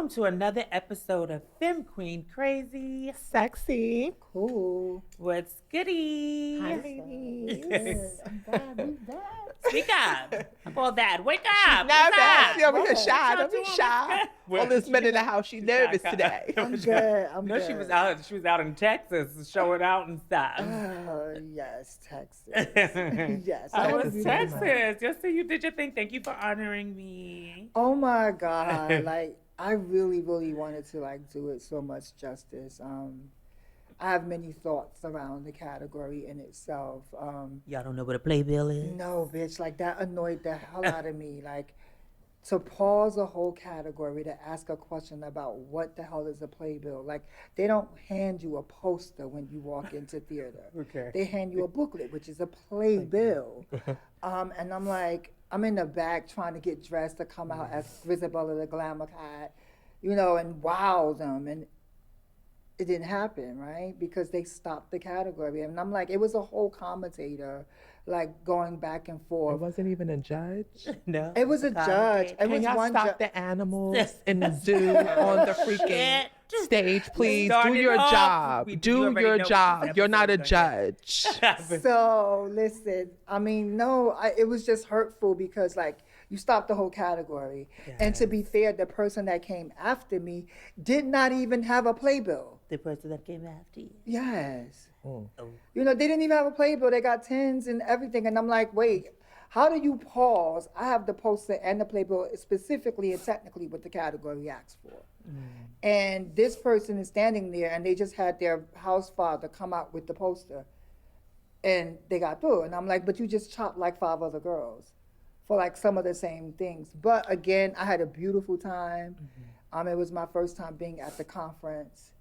welcome to another episode of Femme Queen Crazy. Sexy. Cool. What's goody? Hi, ladies. Yes, I'm back. We back. Speak up. I'm all that. Wake up. Nervous. What's up? She over here What shy. y'all Don't be doing? shy. All this men in the house, she nervous today. I'm good. I'm No, good. she was out in Texas showing out and stuff. Oh, yes, Texas. Yes. I had was to be there. Texas. Just so you did your thing. Thank you for honoring me. Oh my God. Like, I really, really wanted to do it so much justice. I have many thoughts around the category in itself. Y'all don't know what a playbill is? No, bitch, that annoyed the hell out of me. To pause a whole category to ask a question about what the hell is a playbill. They don't hand you a poster when you walk into theater. Okay. They hand you a booklet, which is a playbill. And I'm I'm in the back trying to get dressed to come out as Grisabella the Glamour Cat, and wow them. And it didn't happen, right? Because they stopped the category. And I'm it was a whole commentator, going back and It forth. wasn't even a judge. No. It was a judge. It Can was y'all one stop the animals in the zoo on the freaking stage, please? Do started your off. job. You Do already your know what job. this You're not a episode's judge. So listen, it was just hurtful because you stopped the whole category. And to be fair, the person that came after me did not even have a playbill. The person that came after you. Yes. Mm. They didn't even have a playbill. They got tens and everything. And I'm wait, how do you pause? I have the poster and the playbill specifically and technically what the category asks for. And this person is standing there and they just had their house father come out with the poster and they got through. And I'm but you just chopped 5 other girls for some of the same things. But again, I had a beautiful time. It was my first time being at the conference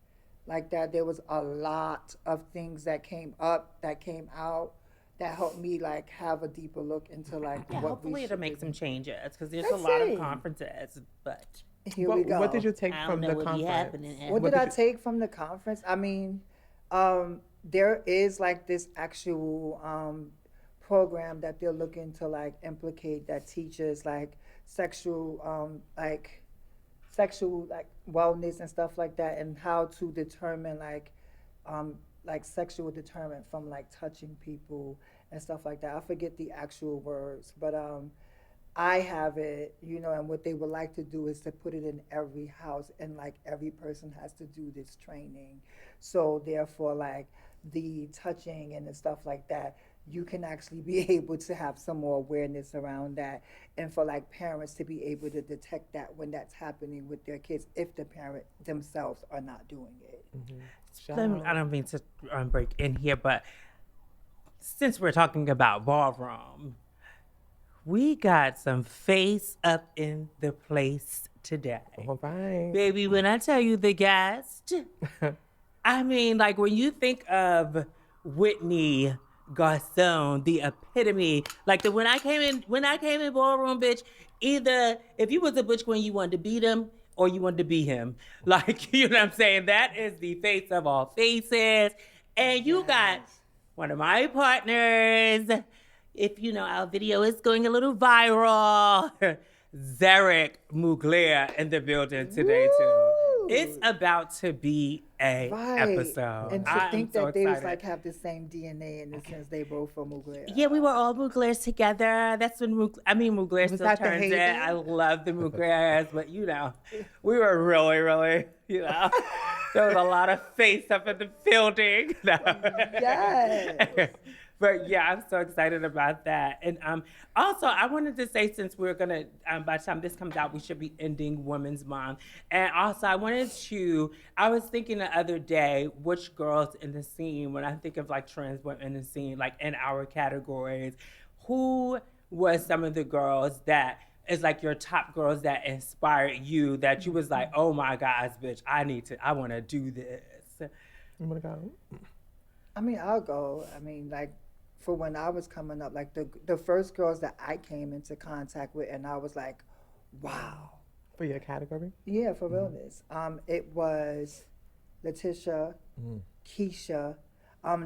like that. There was a lot of things that came up, that came out, that helped me have a deeper look into Yeah, what hopefully we it'll should make be some changes because there's Let's a lot see. of conferences, but Here we go. What did you take I from don't know the what be conference? happening. What did I take from the conference? There is this actual program that they're looking to implicate that teaches sexual sexual wellness and stuff like that, and how to determine sexual deterrent from touching people and stuff like that. I forget the actual words, but I have it, and what they would like to do is to put it in every house, and every person has to do this training. So therefore, the touching and the stuff like that, you can actually be able to have some more awareness around that, and for parents to be able to detect that when that's happening with their kids, if the parent themselves are not doing it. I don't mean to break in here, but since we're talking about ballroom, we got some face up in the place today. All right. Baby, when I tell you the guest, when you think of Whitney Garcon, the epitome, when I came in ballroom, bitch, either if you was a butch queen, you wanted to beat him or you wanted to be him. You know what I'm saying? That is the face of all faces. And you got one of my partners, if our video is going a little viral, Zeric Mugler in the building today too. It's about to be a episode. And to I think am that so they excited. have the same DNA in the sense they both from Mugler. Yeah, we were all Muglers together. That's when Mugler Was still that the turns it. heyday? I love the Muglers, but we were really, really, there was a lot of face up in the building. Yes. But yeah, I'm so excited about that. And also, I wanted to say, since we're gonna, by the time this comes out, we should be ending Women's Month. And also, I was thinking the other day, which girls in the scene, when I think of trans women in the scene, in our categories, who was some of the girls that is your top girls that inspired you, that you was oh my gosh, bitch, I wanna do this. I'm gonna go. I'll go. For when I was coming up, the first girls that I came into contact with, and I was wow. For your category? Yeah, for realness. It was Letitia, Keisha.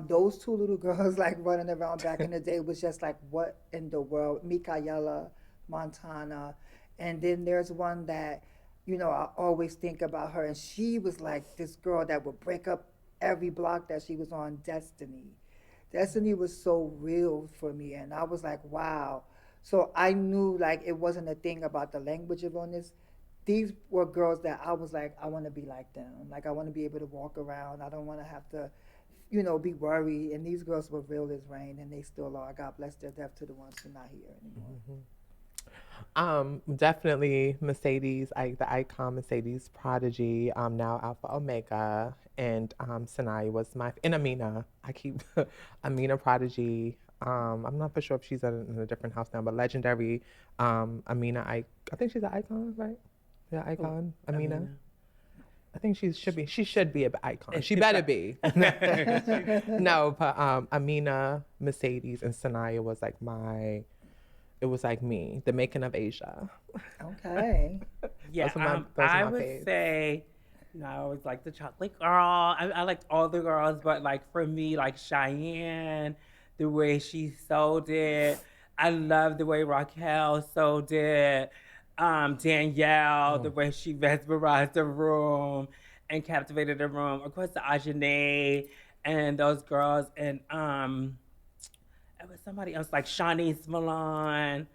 Those two little girls running around back in the day was just what in the world? Micaela, Montana. And then there's one that you know, I always think about her. And she was like this girl that would break up every block that she was on. Destiny was so real for me. And I was like, wow. So I knew like it wasn't a thing about the language of illness. These were girls that I was like, I want to be like them. Like, I want to be able to walk around. I don't want to have to, you know, be worried. And these girls were real as rain, and they still are. God bless their death to the ones who are not here anymore. Definitely Mercedes, the icon Mercedes Prodigy, now Alpha Omega, and Sanaya was and Amina. I keep Amina Prodigy. I'm not for sure if she's in a different house now, but legendary Amina. I think she's an icon, right? Yeah, icon. Amina. I think she should be an icon. She better be. No, but Amina, Mercedes, and Sanaya was like it was like me, the making of Asia. Okay. Yeah, I would say, I always like the chocolate girl. I liked all the girls, but like for me, like Cheyenne, the way she sold it. I love the way Raquel sold it. Danielle, the way she mesmerized the room and captivated the room. Of course, the Ajane and those girls, and it was somebody else like Shanice Milan.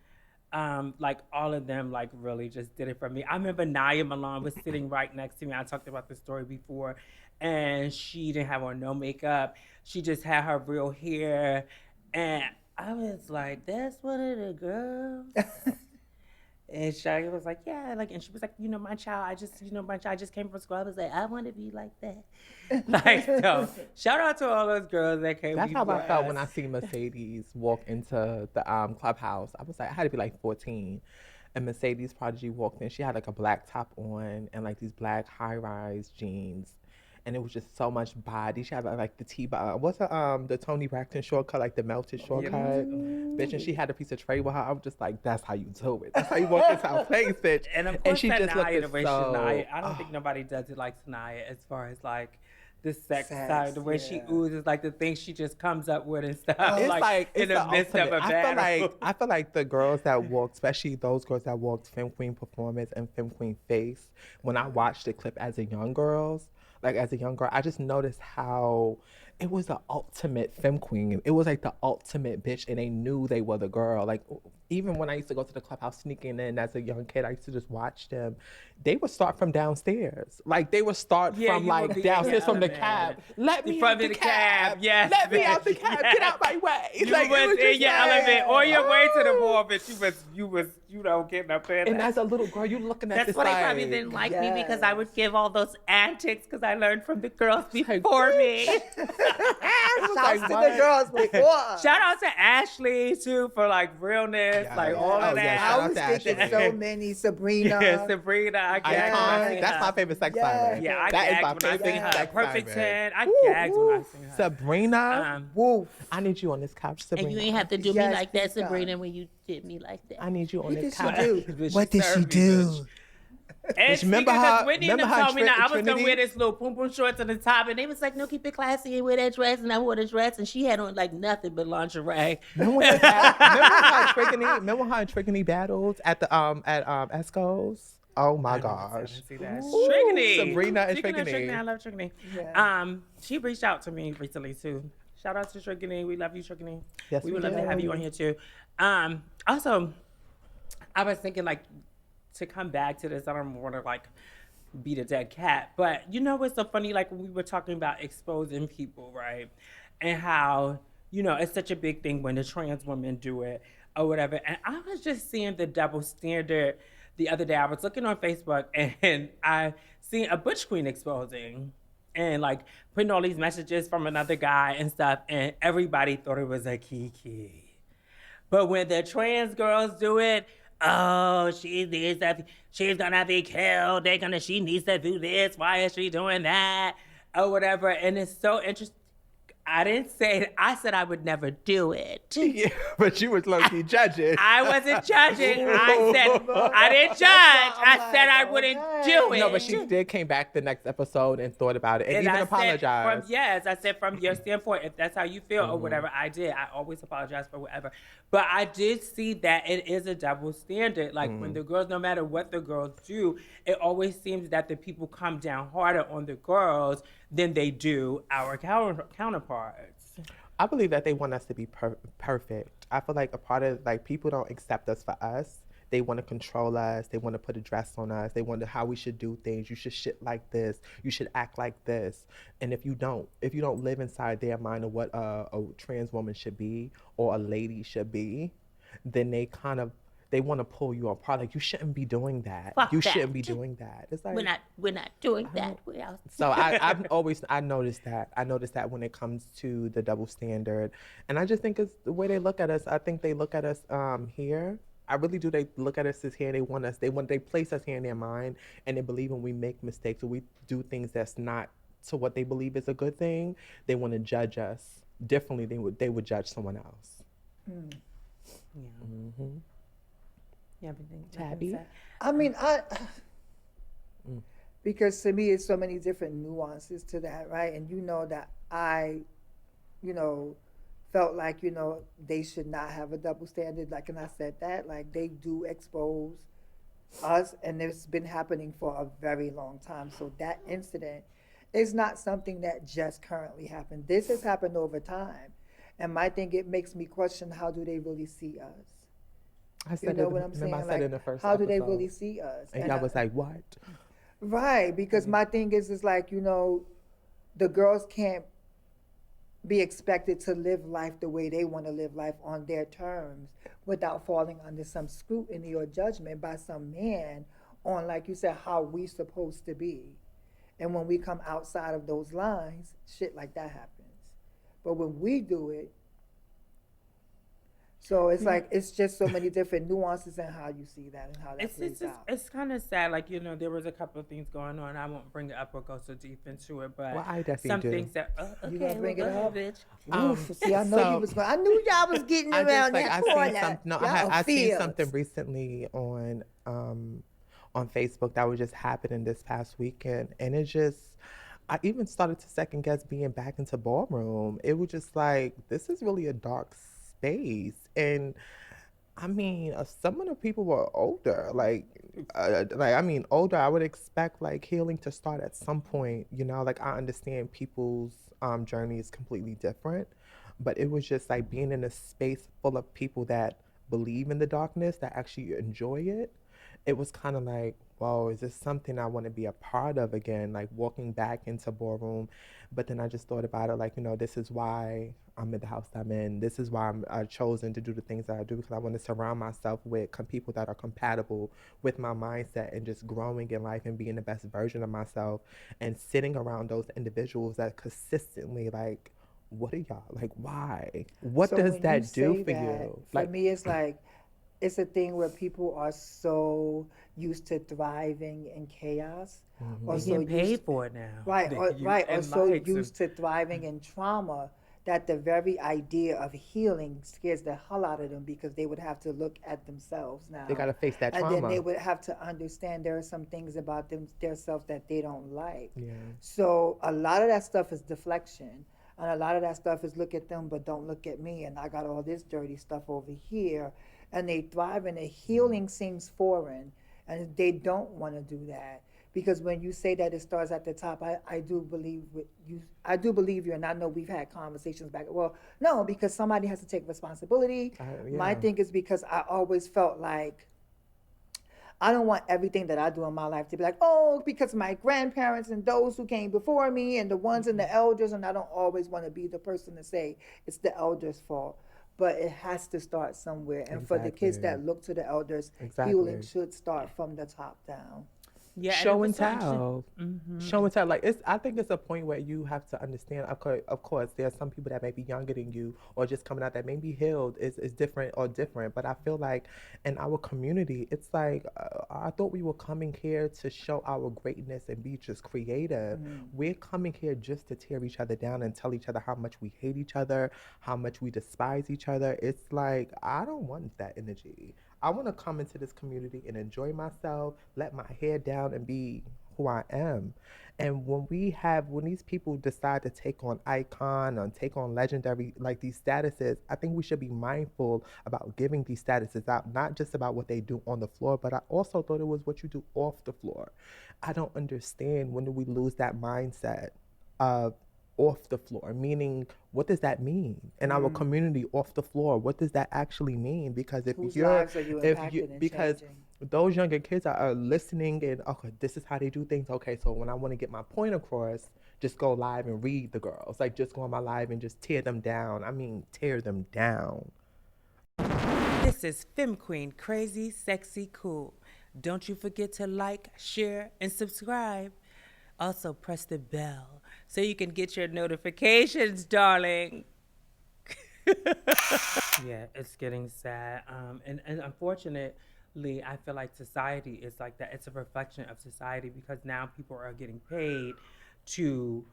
Like all of them, like really just did it for me. I remember Naya Milan was sitting right next to me. I talked about this story before, and she didn't have on no makeup. She just had her real hair, and I was like, "That's one of the girls." And Shaggy was like, yeah, like, and she was like, my child just came from school. I was like, I want to be like that. Like, so shout out to all those girls that came. That's how I felt when I see Mercedes walk into the clubhouse. I was like, I had to be like 14. And Mercedes Prodigy walked in. She had like a black top on and like these black high-rise jeans. And it was just so much body. She had like the T-bar. What's the Tony Braxton shortcut, like the melted shortcut? Bitch, and she had a piece of tray with her. I was just like, that's how you do it. That's how you walk into our place, bitch. And of course, and she just Sanaya, the way Sanaya, I don't think nobody does it like Sanaya as far as like the sex side, the way she oozes, like the things she just comes up with and stuff. It's like in the midst of a battle. I feel like the girls that walked, especially those girls that walked Femme Queen Performance and Femme Queen Face, when I watched the clip as a young girl, I just noticed how it was the ultimate femme queen. It was like the ultimate bitch, and they knew they were the girl. Like, even when I used to go to the clubhouse sneaking in as a young kid, I used to just watch them. They would start from downstairs. Like, they would start from like downstairs from the cab. Let me out the cab. Yes. Let me out the cab. Yes. Get out my way. You was in your element or your way to the ball, but you was getting up there. And as a little girl, you looking at That's why they probably didn't like me, because I would give all those antics because I learned from the girls before me. Shouts to the girls before. Shout out to Ashley too for like realness, all of that. I was thinking so many. Sabrina. Yeah, Sabrina. I gagged. That's my favorite sex siren. Yeah, I gagged when I seen her. Perfect 10. I gagged when I seen her. Sabrina. Woof. I need you on this couch, Sabrina. And you ain't have to do me like that, Sabrina, when you did me like that. I need you on this couch. What did she do? And remember her? Whitney told me that I was gonna wear this little pum pum shorts on the top, and they was like, "No, keep it classy and wear that dress." And I wore the dress, and she had on like nothing but lingerie. Remember her and Trigony battled at the at Esco's? Oh my gosh! Trigony, Sabrina and Trigony. I love Trigony. Yeah. She reached out to me recently too. Shout out to Trigony. We love you, Trigony. Yes, we would love to have you on here too. Also, I was thinking like, to come back to this, I don't want to like beat a dead cat, but what's so funny? Like when we were talking about exposing people, right? And how, it's such a big thing when the trans women do it or whatever. And I was just seeing the double standard the other day. I was looking on Facebook and I seen a butch queen exposing and like putting all these messages from another guy and stuff. And everybody thought it was a kiki. But when the trans girls do it, oh, she needs that. She's gonna be killed. She needs to do this. Why is she doing that? Or whatever. And it's so interesting. I didn't say it. I said I would never do it. Yeah, but you was low-key judging. I wasn't judging. I said I didn't judge. I said I wouldn't do it. No, but she did came back the next episode and thought about it and even I apologized. I said from your standpoint, if that's how you feel or whatever, I did. I always apologize for whatever. But I did see that it is a double standard. Like when the girls, no matter what the girls do, it always seems that the people come down harder on the girls than they do our counterparts. I believe that they want us to be perfect. I feel like a part of, like, people don't accept us for us. They want to control us. They want to put a dress on us. They wonder how we should do things. You should shit like this. You should act like this. And if you don't live inside their mind of what a trans woman should be or a lady should be, then they want to pull you apart. Like, you shouldn't be doing that. Fuck you that. shouldn't be doing that. It's like, We're not doing that. so I noticed that. I noticed that when it comes to the double standard. And I just think it's the way they look at us. I think they look at us here. I really do. They look at us as here. They place us here in their mind, and they believe when we make mistakes or we do things that's not to what they believe is a good thing, they want to judge us differently. They would judge someone else. Yeah. Mm-hmm. Everything. Tabby? I mean, because to me, it's so many different nuances to that, right? And you know that I, felt like, they should not have a double standard. Like, and I said that, like, they do expose us, and it's been happening for a very long time. So that incident is not something that just currently happened. This has happened over time. And my thing, it makes me question, how do they really see us? I said what I'm saying? I said Like, in the first how do they episode. really see us? And I was like, what? Right, because my thing is like, the girls can't be expected to live life the way they want to live life on their terms without falling under some scrutiny or judgment by some man on, like you said, how we supposed to be. And when we come outside of those lines, shit like that happens. But when we do it, so it's like, it's just so many different nuances in how you see that and how that plays out. It's kind of sad. Like, there was a couple of things going on. I won't bring it up or go so deep into it, but Well, I definitely some do. things that, You gonna bring it up? bitch. Oof, see, I know so- you was going. I knew y'all was getting around that corner. I seen something recently on Facebook that was just happening this past weekend, and I even started to second guess being back into Ballroom. It was just like, this is really a dark space. And I mean, some of the people were older, older. I would expect like healing to start at some point, like I understand people's journey is completely different, but it was just like being in a space full of people that believe in the darkness, that actually enjoy it. It was kind of like, whoa, is this something I want to be a part of again? Like walking back into Ballroom. But then I just thought about it like, this is why I'm in the house I'm in. This is why I've chosen to do the things that I do, because I want to surround myself with people that are compatible with my mindset and just growing in life and being the best version of myself and sitting around those individuals that consistently like, what are y'all? Like, why? What does that do for you? For me, it's like, it's a thing where people are so used to thriving in chaos. Or getting paid for it now. Right, or so used to thriving in trauma that the very idea of healing scares the hell out of them, because they would have to look at themselves now. They got to face that trauma. And then they would have to understand there are some things about themselves that they don't like. Yeah. So a lot of that stuff is deflection. And a lot of that stuff is look at them, but don't look at me. And I got all this dirty stuff over here. And they thrive, and the healing seems foreign. And they don't want to do that. Because when you say that it starts at the top, I do believe you. I do believe you, and I know we've had conversations back. Well, no, because somebody has to take responsibility. Yeah. My thing is because I always felt like I don't want everything that I do in my life to be like, oh, because my grandparents and those who came before me and the ones and the elders, and I don't always want to be the person to say it's the elders' fault. But it has to start somewhere. And for the kids that look to the elders, healing should start from the top down. Yeah, and show it and was so tell. Show and tell. Like I think it's a point where you have to understand. Of course, there are some people that may be younger than you or just coming out that may be healed is different or different. But I feel like in our community, it's like I thought we were coming here to show our greatness and be just creative. We're coming here just to tear each other down and tell each other how much we hate each other, how much we despise each other. It's like I don't want that energy. I want to come into this community and enjoy myself, let my hair down, and be who I am. And when these people decide to take on icon or take on legendary, like these statuses, I think we should be mindful about giving these statuses out, not just about what they do on the floor, but I also thought it was what you do off the floor. I don't understand, when do we lose that mindset of off the floor, meaning what does that mean in our community? Off the floor, what does that actually mean? Because Whose lives are you impacting and because changing? those younger kids are listening and okay, this is how they do things. Okay, so when I want to get my point across, just go live and read the girls, like just go on my live and just tear them down. I mean, tear them down. This is Femme Queen, crazy, sexy, cool. Don't you forget to like, share, and subscribe. Also, press the bell so you can get your notifications, darling. Yeah, it's getting sad. And unfortunately, I feel like society is like that. It's a reflection of society because now people are getting paid to,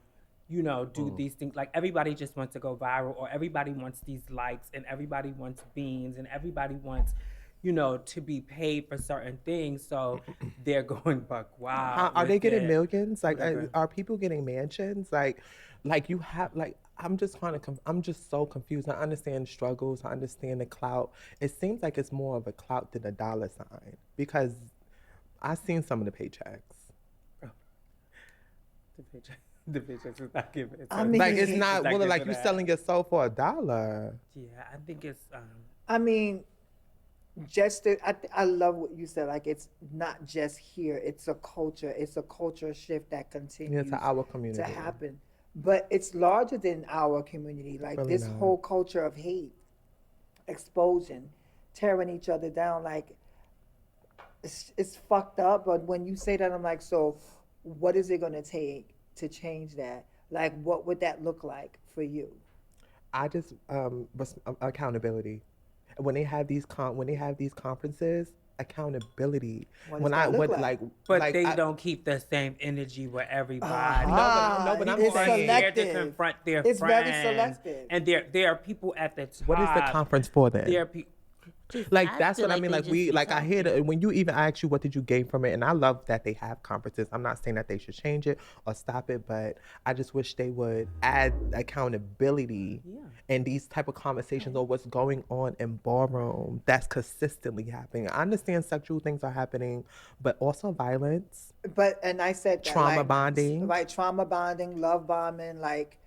do these things. Like everybody just wants to go viral, or everybody wants these likes, and everybody wants beans, and everybody wants, to be paid for certain things. So they're going buck wild. Are they with getting it. millions? Like, Whatever. are people getting mansions? Like you have like. I'm just I'm just so confused. I understand struggles. I understand the clout. It seems like it's more of a clout than a dollar sign because I've seen some of the paychecks. The paychecks is not giving. I mean, Like it's not not well, like giving you that. selling your soul for $1. Yeah, I think it's. I mean, I love what you said. Like, it's not just here. It's a culture. It's a culture shift that continues to our community. to happen. But it's larger than our community. Like Really this not. whole culture of hate, explosion, tearing each other down. Like it's fucked up. But when you say that, I'm like, so what is it going to take to change that? Like, what would that look like for you? I just accountability. When they have these conferences, accountability. What does that look like? But like they I- don't keep the same energy with everybody. No, but I'm it's saying- They're to selective. confront their It's very friends. selective. And there are people at the top. What is the conference for then? There are people. Like I that's feel what I like mean. they Like just we, be like I hear talking. that when you even ask you what did you gain from it, and I love that they have conferences. I'm not saying that they should change it or stop it, but I just wish they would add accountability in these type of conversations or what's going on in ballroom that's consistently happening. I understand sexual things are happening, but also violence. And I said that, Trauma like, bonding. right? Trauma bonding, love bombing, like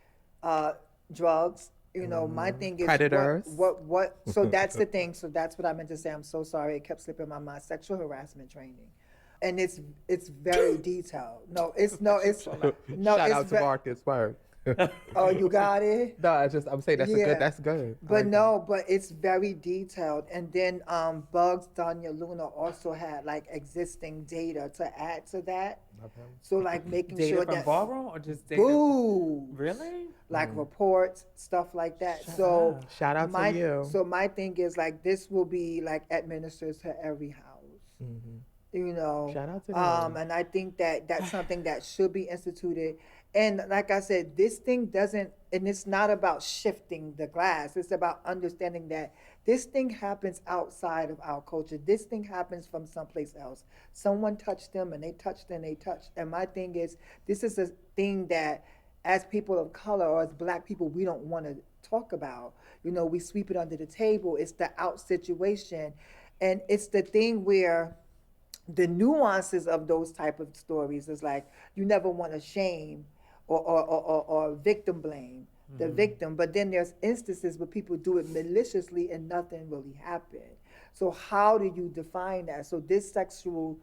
drugs. My thing is Predators. What? So that's the thing. So that's what I meant to say. I'm so sorry. It kept slipping my mind. Sexual harassment training, and it's very detailed. No, it's no. Shout it's out to Marcus Word. Oh, you got it. No, I'm saying that's Yeah. That's good. I But like no, but it's very detailed. And then Bugs Danya Luna also had like existing data to add to that. Okay. So like making Data sure from that ballroom or just data? boo, Really? like reports, stuff like that. So Shout out to you. So my thing is like this will be like administered to every house. Shout out to them. And I think that that's something that should be instituted. And like I said, this thing doesn't, and it's not about shifting the glass. It's about understanding that this thing happens outside of our culture. This thing happens from someplace else. Someone touched them and they touched and they touched. And my thing is, this is a thing that as people of color or as black people, we don't want to talk about. We sweep it under the table. It's the out situation. And it's the thing where the nuances of those type of stories is like, you never want to shame or victim blame the victim, but then there's instances where people do it maliciously and nothing really happened. So how do you define that? So this sexual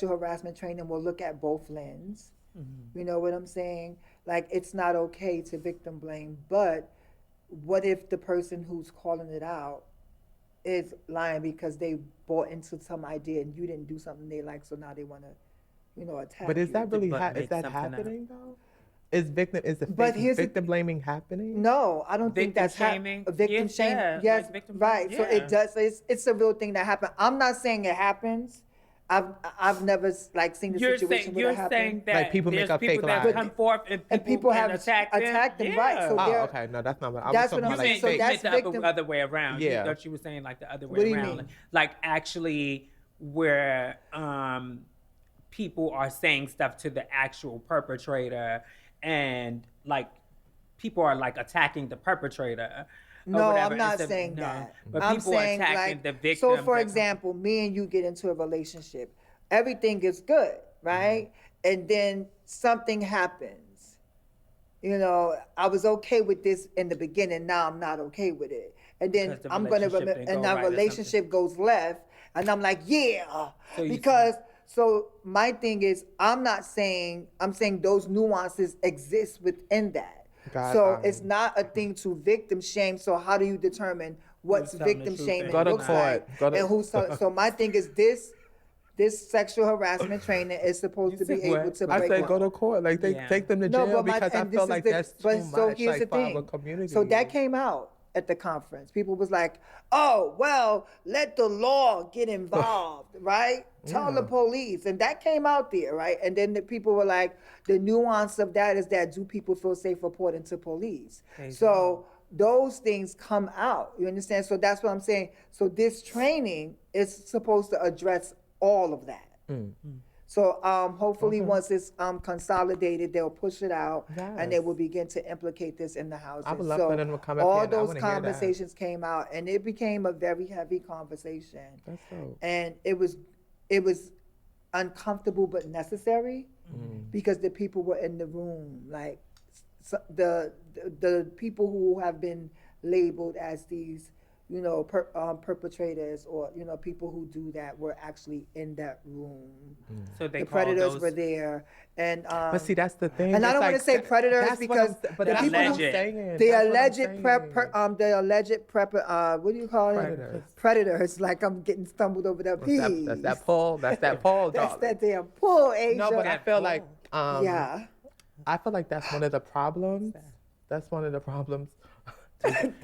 harassment training will look at both lenses. You know what I'm saying? Like, it's not okay to victim blame, but what if the person who's calling it out is lying because they bought into some idea and you didn't do something they like, so now they want to, attack But is you. that really But is that make something happening though? Is the But here's the- victim blaming happening? No, I don't think Victim that's shaming? victim Yes, shaming. yeah, Yes, like victim right. shaming, So yeah. it does. It's a real thing that happened. I'm not saying it happens. I've never like seen the situation where it happened. saying that Like, people there's make up people fake that lies. come forth and people have attacked them, Yeah. right? So Oh, they're- okay. No, that's not what I was That's talking what about. I'm Like, saying. So fake. that's meant the victim- other way around. Yeah. Thought you were saying like the other way What do you around. mean? Like actually where people are saying stuff to the actual perpetrator and like people are like attacking the perpetrator. Or No, whatever, I'm not instead- saying no. that. But I'm people saying are attacking like the victims. So, for that- example, me and you get into a relationship, everything is good, right? And then something happens. I was okay with this in the beginning. Now I'm not okay with it. And then Because the I'm gonna relationship didn't and go our right or relationship goes left, and I'm like, yeah, So you- because. So my thing is, I'm saying those nuances exist within that. Got So it. it's not a thing to victim shame. So how do you determine what's Who's telling the victim truth shaming and Go to looks court. like? Go to- And who's so my thing is this sexual harassment training is supposed to be said what? able to I break say law. go to court. Like they Yeah. take them to No, jail but because I and feel this like is that's but too so much. here's Like the for our thing. community. So that came out at the conference. People was like, "Oh, well, let the law get involved, right? Tell the Yeah. police." And that came out there, right? And then the people were like, the nuance of that is that do people feel safe reporting to police? So those things come out. You understand? So that's what I'm saying. So this training is supposed to address all of that. So hopefully once it's consolidated, they'll push it out and they Yes. will begin to implicate this in the houses. I would love so for them to come up all here and I those wanna hear that. conversations came out and it became a very heavy conversation. That's dope. And it was uncomfortable but necessary because the people were in the room. Like the people who have been labeled as these perpetrators or people who do that were actually in that room. So they The call predators those- were there, and But see, that's the thing. and I It's don't want to like say that- predators that's what because I'm- but the that's people what I'm who- saying. the That's what I'm alleged saying. the alleged what do you call it? Predators. Predators. Like I'm getting stumbled over the P's. That's that pull. That's that pull, That's darling. that damn pull, Asia. No, but I feel like yeah. I feel like that's one of the problems. That's one of the problems.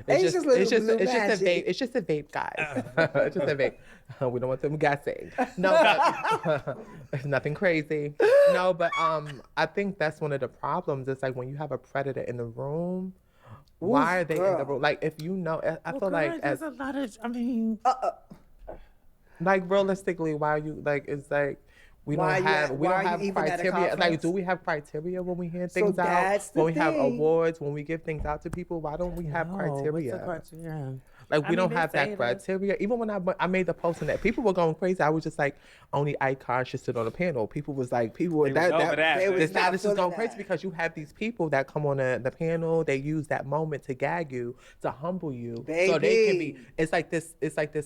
Asia's little blue magic. It's just a vape, guys. It's just a vape. We don't want them guessing. No, but it's nothing crazy. No, but I think that's one of the problems. It's like when you have a predator in the room, why are they in the girl. room? Like if you know, I feel like there's as a lot of. I mean, like realistically, why are you like? It's like. We Why don't are you have at- we why don't are have you even at a criteria. Like, conference? do we have criteria when we hand things out? that's the When we have thing. awards, when we give things out to people, why don't we have no, criteria? What's the criteria? Like I we mean, don't they have say that criteria. Even when I made the post and that people were going crazy, I was just like, only icons should sit on the panel. People was like, They was over that, They but- was the status is feeling going that. crazy because you have these people that come on the panel. They use that moment to gag you, to humble you, so they can be. Baby. It's like this.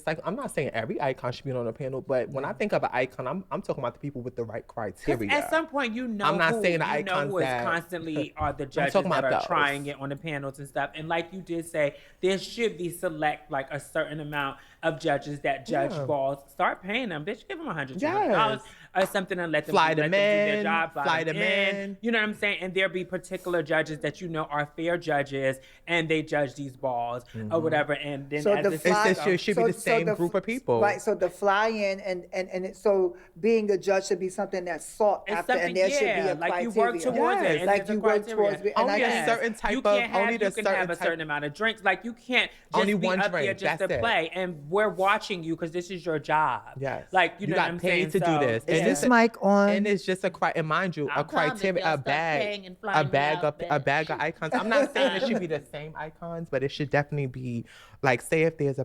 Like I'm not saying every icon should be on the panel, but when I think of an icon, I'm talking about the people with the right 'Cause criteria. at some point, you know, I'm not who, saying the you know icons who is that- constantly are the judges talking that about are those. trying it on the panels and stuff. And like you did say, there should be select like a certain amount of judges that judge Yeah. balls. Start paying them, bitch. Give them $100, $200 Yes. or something and let them Fly do, them let them do their in, job. fly them in. You know what I'm saying? And there be particular judges that you know are fair judges and they judge these balls or whatever. And then So as the the fly- It's just- should be the same group of people. Right. So the fly-in so being a judge should be something that's sought It's after, something, and there should be yeah, a like criteria. you work towards Yes. it. And Like there's a you work criteria. towards it, and Only I a guess certain type you of- can't have, only you the can certain have a type- certain amount of drinks. Like you can't just Only be one up there drink, just that's to it. play. And we're watching you because this is your job. Yes. Like you know got what I'm paid saying? to So, do this. Is And this it's- mic on? And it's just and mind you, I'm a calm if criteria, y'all a stop bag, paying and flying a me bag out, of a bag of icons. I'm not saying it should be the same icons, but it should definitely be like, say if there's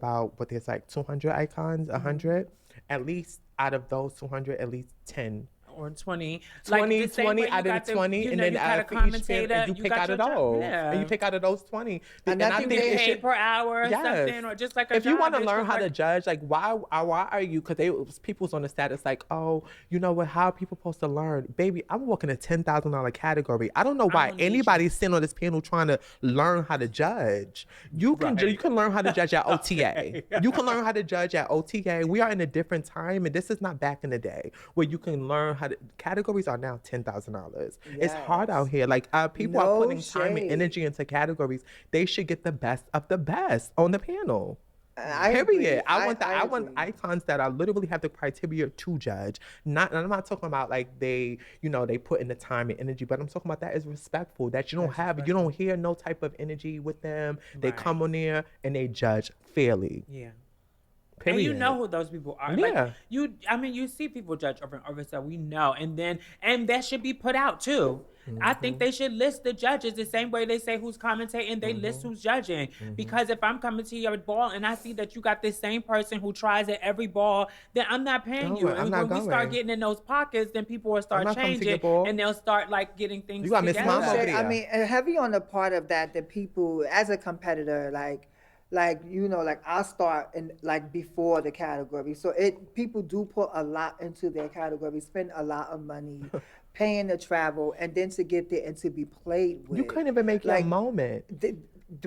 like 200 icons, 100, at least out of those 200, at least 10 or 20. 20, the same 20 way you out got of the 20, you and know, then you got a for each fan, commentator, and you pick got out of your those. yeah. And you pick out of those 20. And I think you they pay per hour or something, or just like a if you want to job, learn how like, to judge, like why are you? Because people's on the status like, oh, you know what? How are people supposed to learn? Baby, I'm working a $10,000 category. I don't know why anybody's sitting on this panel trying to learn how to judge. You can learn how to judge at OTA. You can learn how to judge at OTA. We are in a different time, and this is not back in the day where you can learn how to. Categories are now $10,000. It's hard out here. Like people are putting time and energy into categories. They should get the best of the best on the panel. Period. I want icons that are literally have the criteria to judge. I'm not talking about like they put in the time and energy, but I'm talking about that is respectful. That you don't hear no type of energy with them. They come on there and they judge fairly. Yeah. Period. And you know who those people are. Yeah. Like, you see people judge over and over, so we know. And that should be put out too. I think they should list the judges the same way they say who's commentating, they list who's judging. Because if I'm coming to your ball and I see that you got this same person who tries at every ball, then I'm not paying you. And when we start getting in those pockets, then people will start changing and they'll start like getting things you got together. Miss Mom over there. I mean, heavy on the part of that, the people as a competitor, like I'll start in like before the category. So people do put a lot into their category, spend a lot of money, paying to travel, and then to get there and to be played with. You couldn't even make your moment.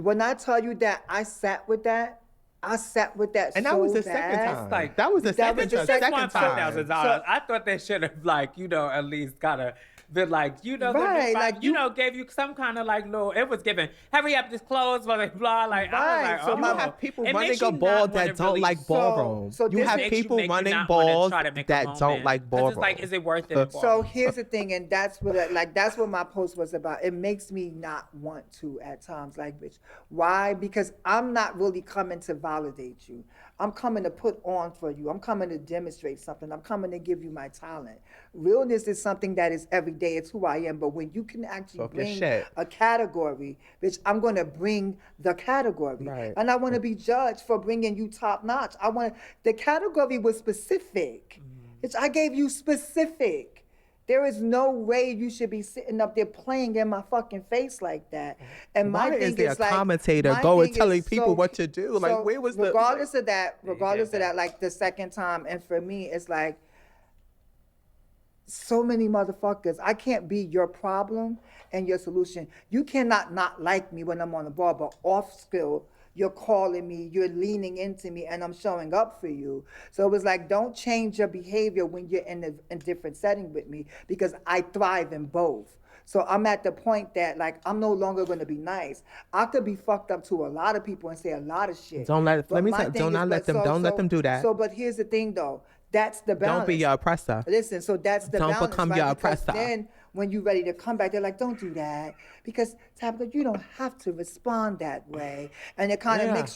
When I tell you that I sat with that. And that was the second time. That was the second time. $5,000. I thought they should have at least got a bit gave you some kind of like little. It was given. Hurry up, this clothes, blah blah. Like I was like, you have people running a ball that don't like ballroom. So you have people running balls that don't like ballroom. It's like, is it worth it? So here's the thing, and that's what my post was about. It makes me not want to at times, like, bitch. Why? Because I'm not really coming to validate you. I'm coming to put on for you. I'm coming to demonstrate something. I'm coming to give you my talent. Realness is something that is every day. It's who I am. But when you can actually bring a category, bitch, I'm going to bring the category. Right. And I want to be judged for bringing you top notch. The category was specific. Bitch, I gave you specific. There is no way you should be sitting up there playing in my fucking face like that. And my thing is there is a commentator going telling people what to do? Like, where was regardless of that, like the second time, and for me, it's like so many motherfuckers. I can't be your problem and your solution. You cannot not like me when I'm on the ball, but off skill, you're calling me, you're leaning into me, and I'm showing up for you. So it was like, don't change your behavior when you're in a different setting with me, because I thrive in both. So I'm at the point that, like, I'm no longer going to be nice. I could be fucked up to a lot of people and say a lot of shit. Don't let them do that. So, but here's the thing, though. That's the balance. Don't be your oppressor. Listen, so that's the balance. Don't become right? your Because oppressor. then when you're ready to come back, they're like, don't do that. Because Tabytha, you don't have to respond that way. And it kind of makes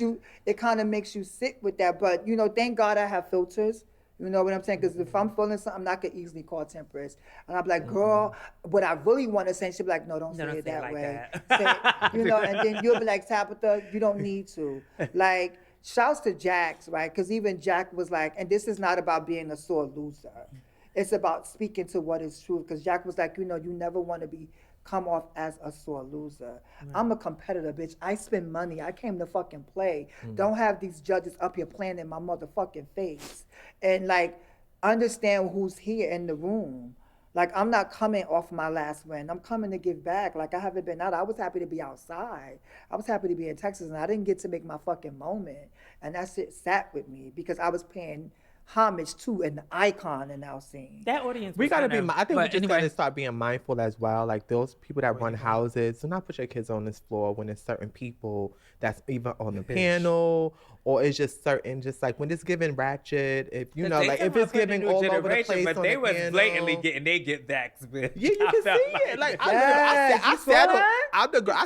you sit with that. But, thank God I have filters. You know what I'm saying? Because if I'm feeling something, I could easily call Tempress. And I'm like, girl, what I really want to say, she'll be like, no, don't say it that way. And then you'll be like, Tabytha, you don't need to. Like, shouts to Jax, right? Because even Jack was like, and this is not about being a sore loser. It's about speaking to what is true. Because Jack was like, you never want to come off as a sore loser. Right. I'm a competitor, bitch. I spend money. I came to fucking play. Don't have these judges up here playing in my motherfucking face. And like, understand who's here in the room. Like, I'm not coming off my last win. I'm coming to give back. Like, I haven't been out. I was happy to be outside. I was happy to be in Texas, and I didn't get to make my fucking moment. And that shit sat with me because I was paying homage to an icon in our scene. That audience. We gotta be. I think we just gotta start being mindful as well. Like those people that run houses, do not put your kids on this floor when there's certain people that's even on the panel, or it's just certain. Just like when it's giving ratchet, if if it's giving all over the place, but on they the was panel, blatantly getting they get backs. Yeah, you can see it. Like I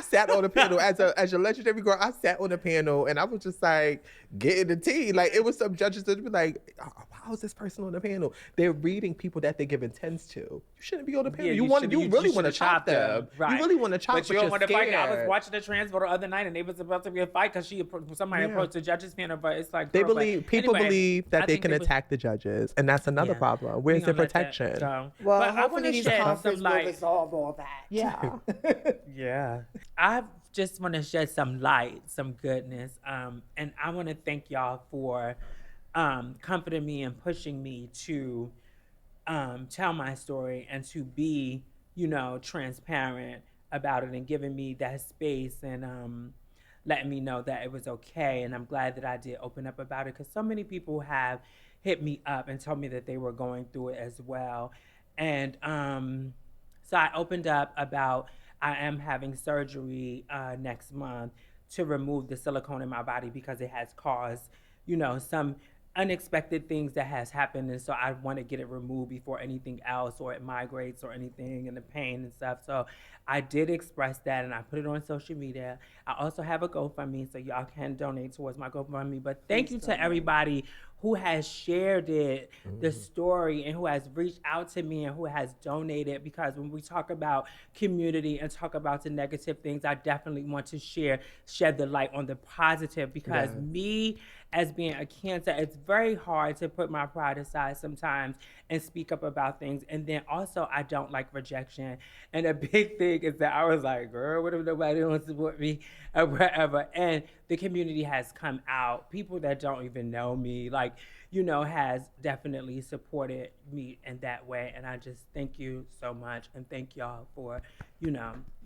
sat on the panel as a legendary girl. I sat on the panel and I was just like getting the tea. Like it was some judges that would be like, how is this person on the panel? They're reading people that they're giving tens to. You shouldn't be on the panel. Yeah, you really want to chop them. Right. You really want to chop, but you don't want to fight. I was scared. watching the trans vote the other night, and they was about to be a fight because somebody approached the judges panel, but it's like people believe that they can attack the judges, and that's another problem. Where's the protection? Well, but I hopefully want to these shed conference some will light. resolve all that. Yeah. Yeah. I just want to shed some light, some goodness, and I want to thank y'all for comforting me and pushing me to tell my story and to be, transparent about it and giving me that space and letting me know that it was okay. And I'm glad that I did open up about it, because so many people have hit me up and told me that they were going through it as well. And so I opened up about I am having surgery next month to remove the silicone in my body because it has caused, some unexpected things that has happened, and so I want to get it removed before anything else, or it migrates or anything, and the pain and stuff. So I did express that, and I put it on social media. I also have a GoFundMe, so y'all can donate towards my GoFundMe. But thank you to everybody who has shared it, the story, and who has reached out to me and who has donated, because when we talk about community and talk about the negative things, I definitely want to shed the light on the positive, because me as being a cancer, it's very hard to put my pride aside sometimes and speak up about things. And then also, I don't like rejection. And a big thing is that I was like, girl, what if nobody wants to support me or whatever? And the community has come out. People that don't even know me, has definitely supported me in that way. And I just thank you so much. And thank y'all for,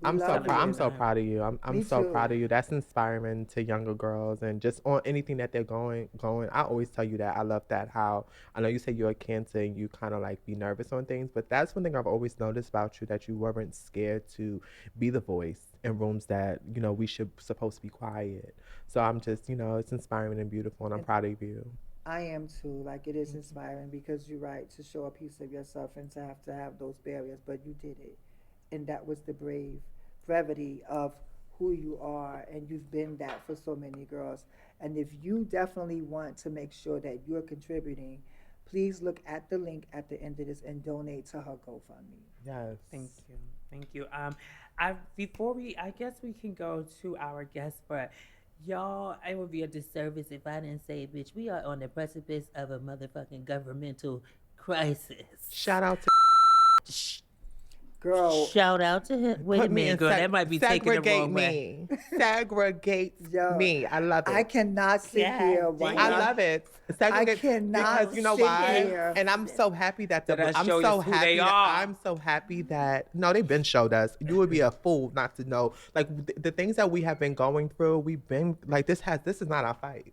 I'm so proud of you. I'm so proud of you. That's inspiring to younger girls, and just on anything that they're going. I always tell you that. I love that. How I know you say you're a cancer and you kind of be nervous on things, but that's one thing I've always noticed about you, that you weren't scared to be the voice in rooms that we supposed to be quiet. So I'm just it's inspiring and beautiful, and I'm proud of you. I am too. It is inspiring, because you're right, to show a piece of yourself and to have those barriers, but you did it. And that was the brevity of who you are, and you've been that for so many girls. And if you definitely want to make sure that you're contributing, please look at the link at the end of this and donate to her GoFundMe. Yes. Thank you. I guess we can go to our guests, but y'all, it would be a disservice if I didn't say, bitch, we are on the precipice of a motherfucking governmental crisis. Shout out to Girl. Shout out to him. Wait a minute, girl. That might be taking the wrong way. Segregate me. I love it. I cannot sit here. I love it. Segregate, I cannot because you know sit why? here. And I'm so happy that I'm so happy that no, they've been showed us. You would be a fool not to know. The things that we have been going through, we've been this is not our fight.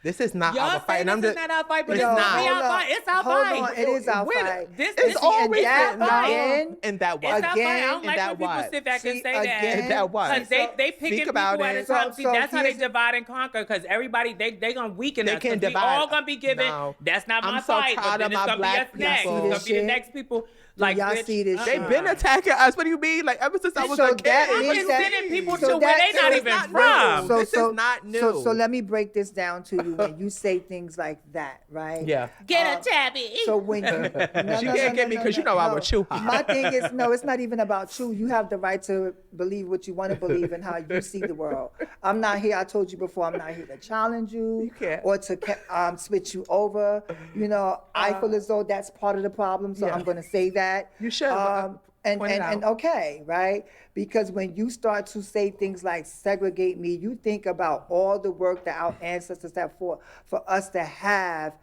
This is not our fight. This is not our fight, but it's not. Our fight. It's our fight. It is our fight. It's always again. And that what? It's our fight. I don't And like that when people what? sit back and say again. that. And that what? Because they picking people about at a it. time. See, that's how they here's- divide and conquer. Because everybody, they gonna weaken They us. can 'Cause we divide. all gonna be given. No. That's not my I'm so fight. But proud then of it's my gonna be us black next. people. It's gonna be the next people. Like, y'all bitch, see this They've shit? been attacking us. What do you mean? Ever since I was So a kid. that I've means been that- sending people so to where they that- not so even it's not from. new. This is not new. So let me break this down to you. When you say things like that, right? Yeah. Get a tabby. So when you, She can't get me because you know I would chew her. My thing is, no, it's not even about you. You have the right to believe what you want to believe and how you see the world. I'm not here. I told you before. I'm not here to challenge you, You can't. or to switch you over. I feel as though that's part of the problem. So Yeah. I'm going to say that. You should, And point it and out. okay, right? Because when you start to say things like segregate me, you think about all the work that our ancestors have for us to have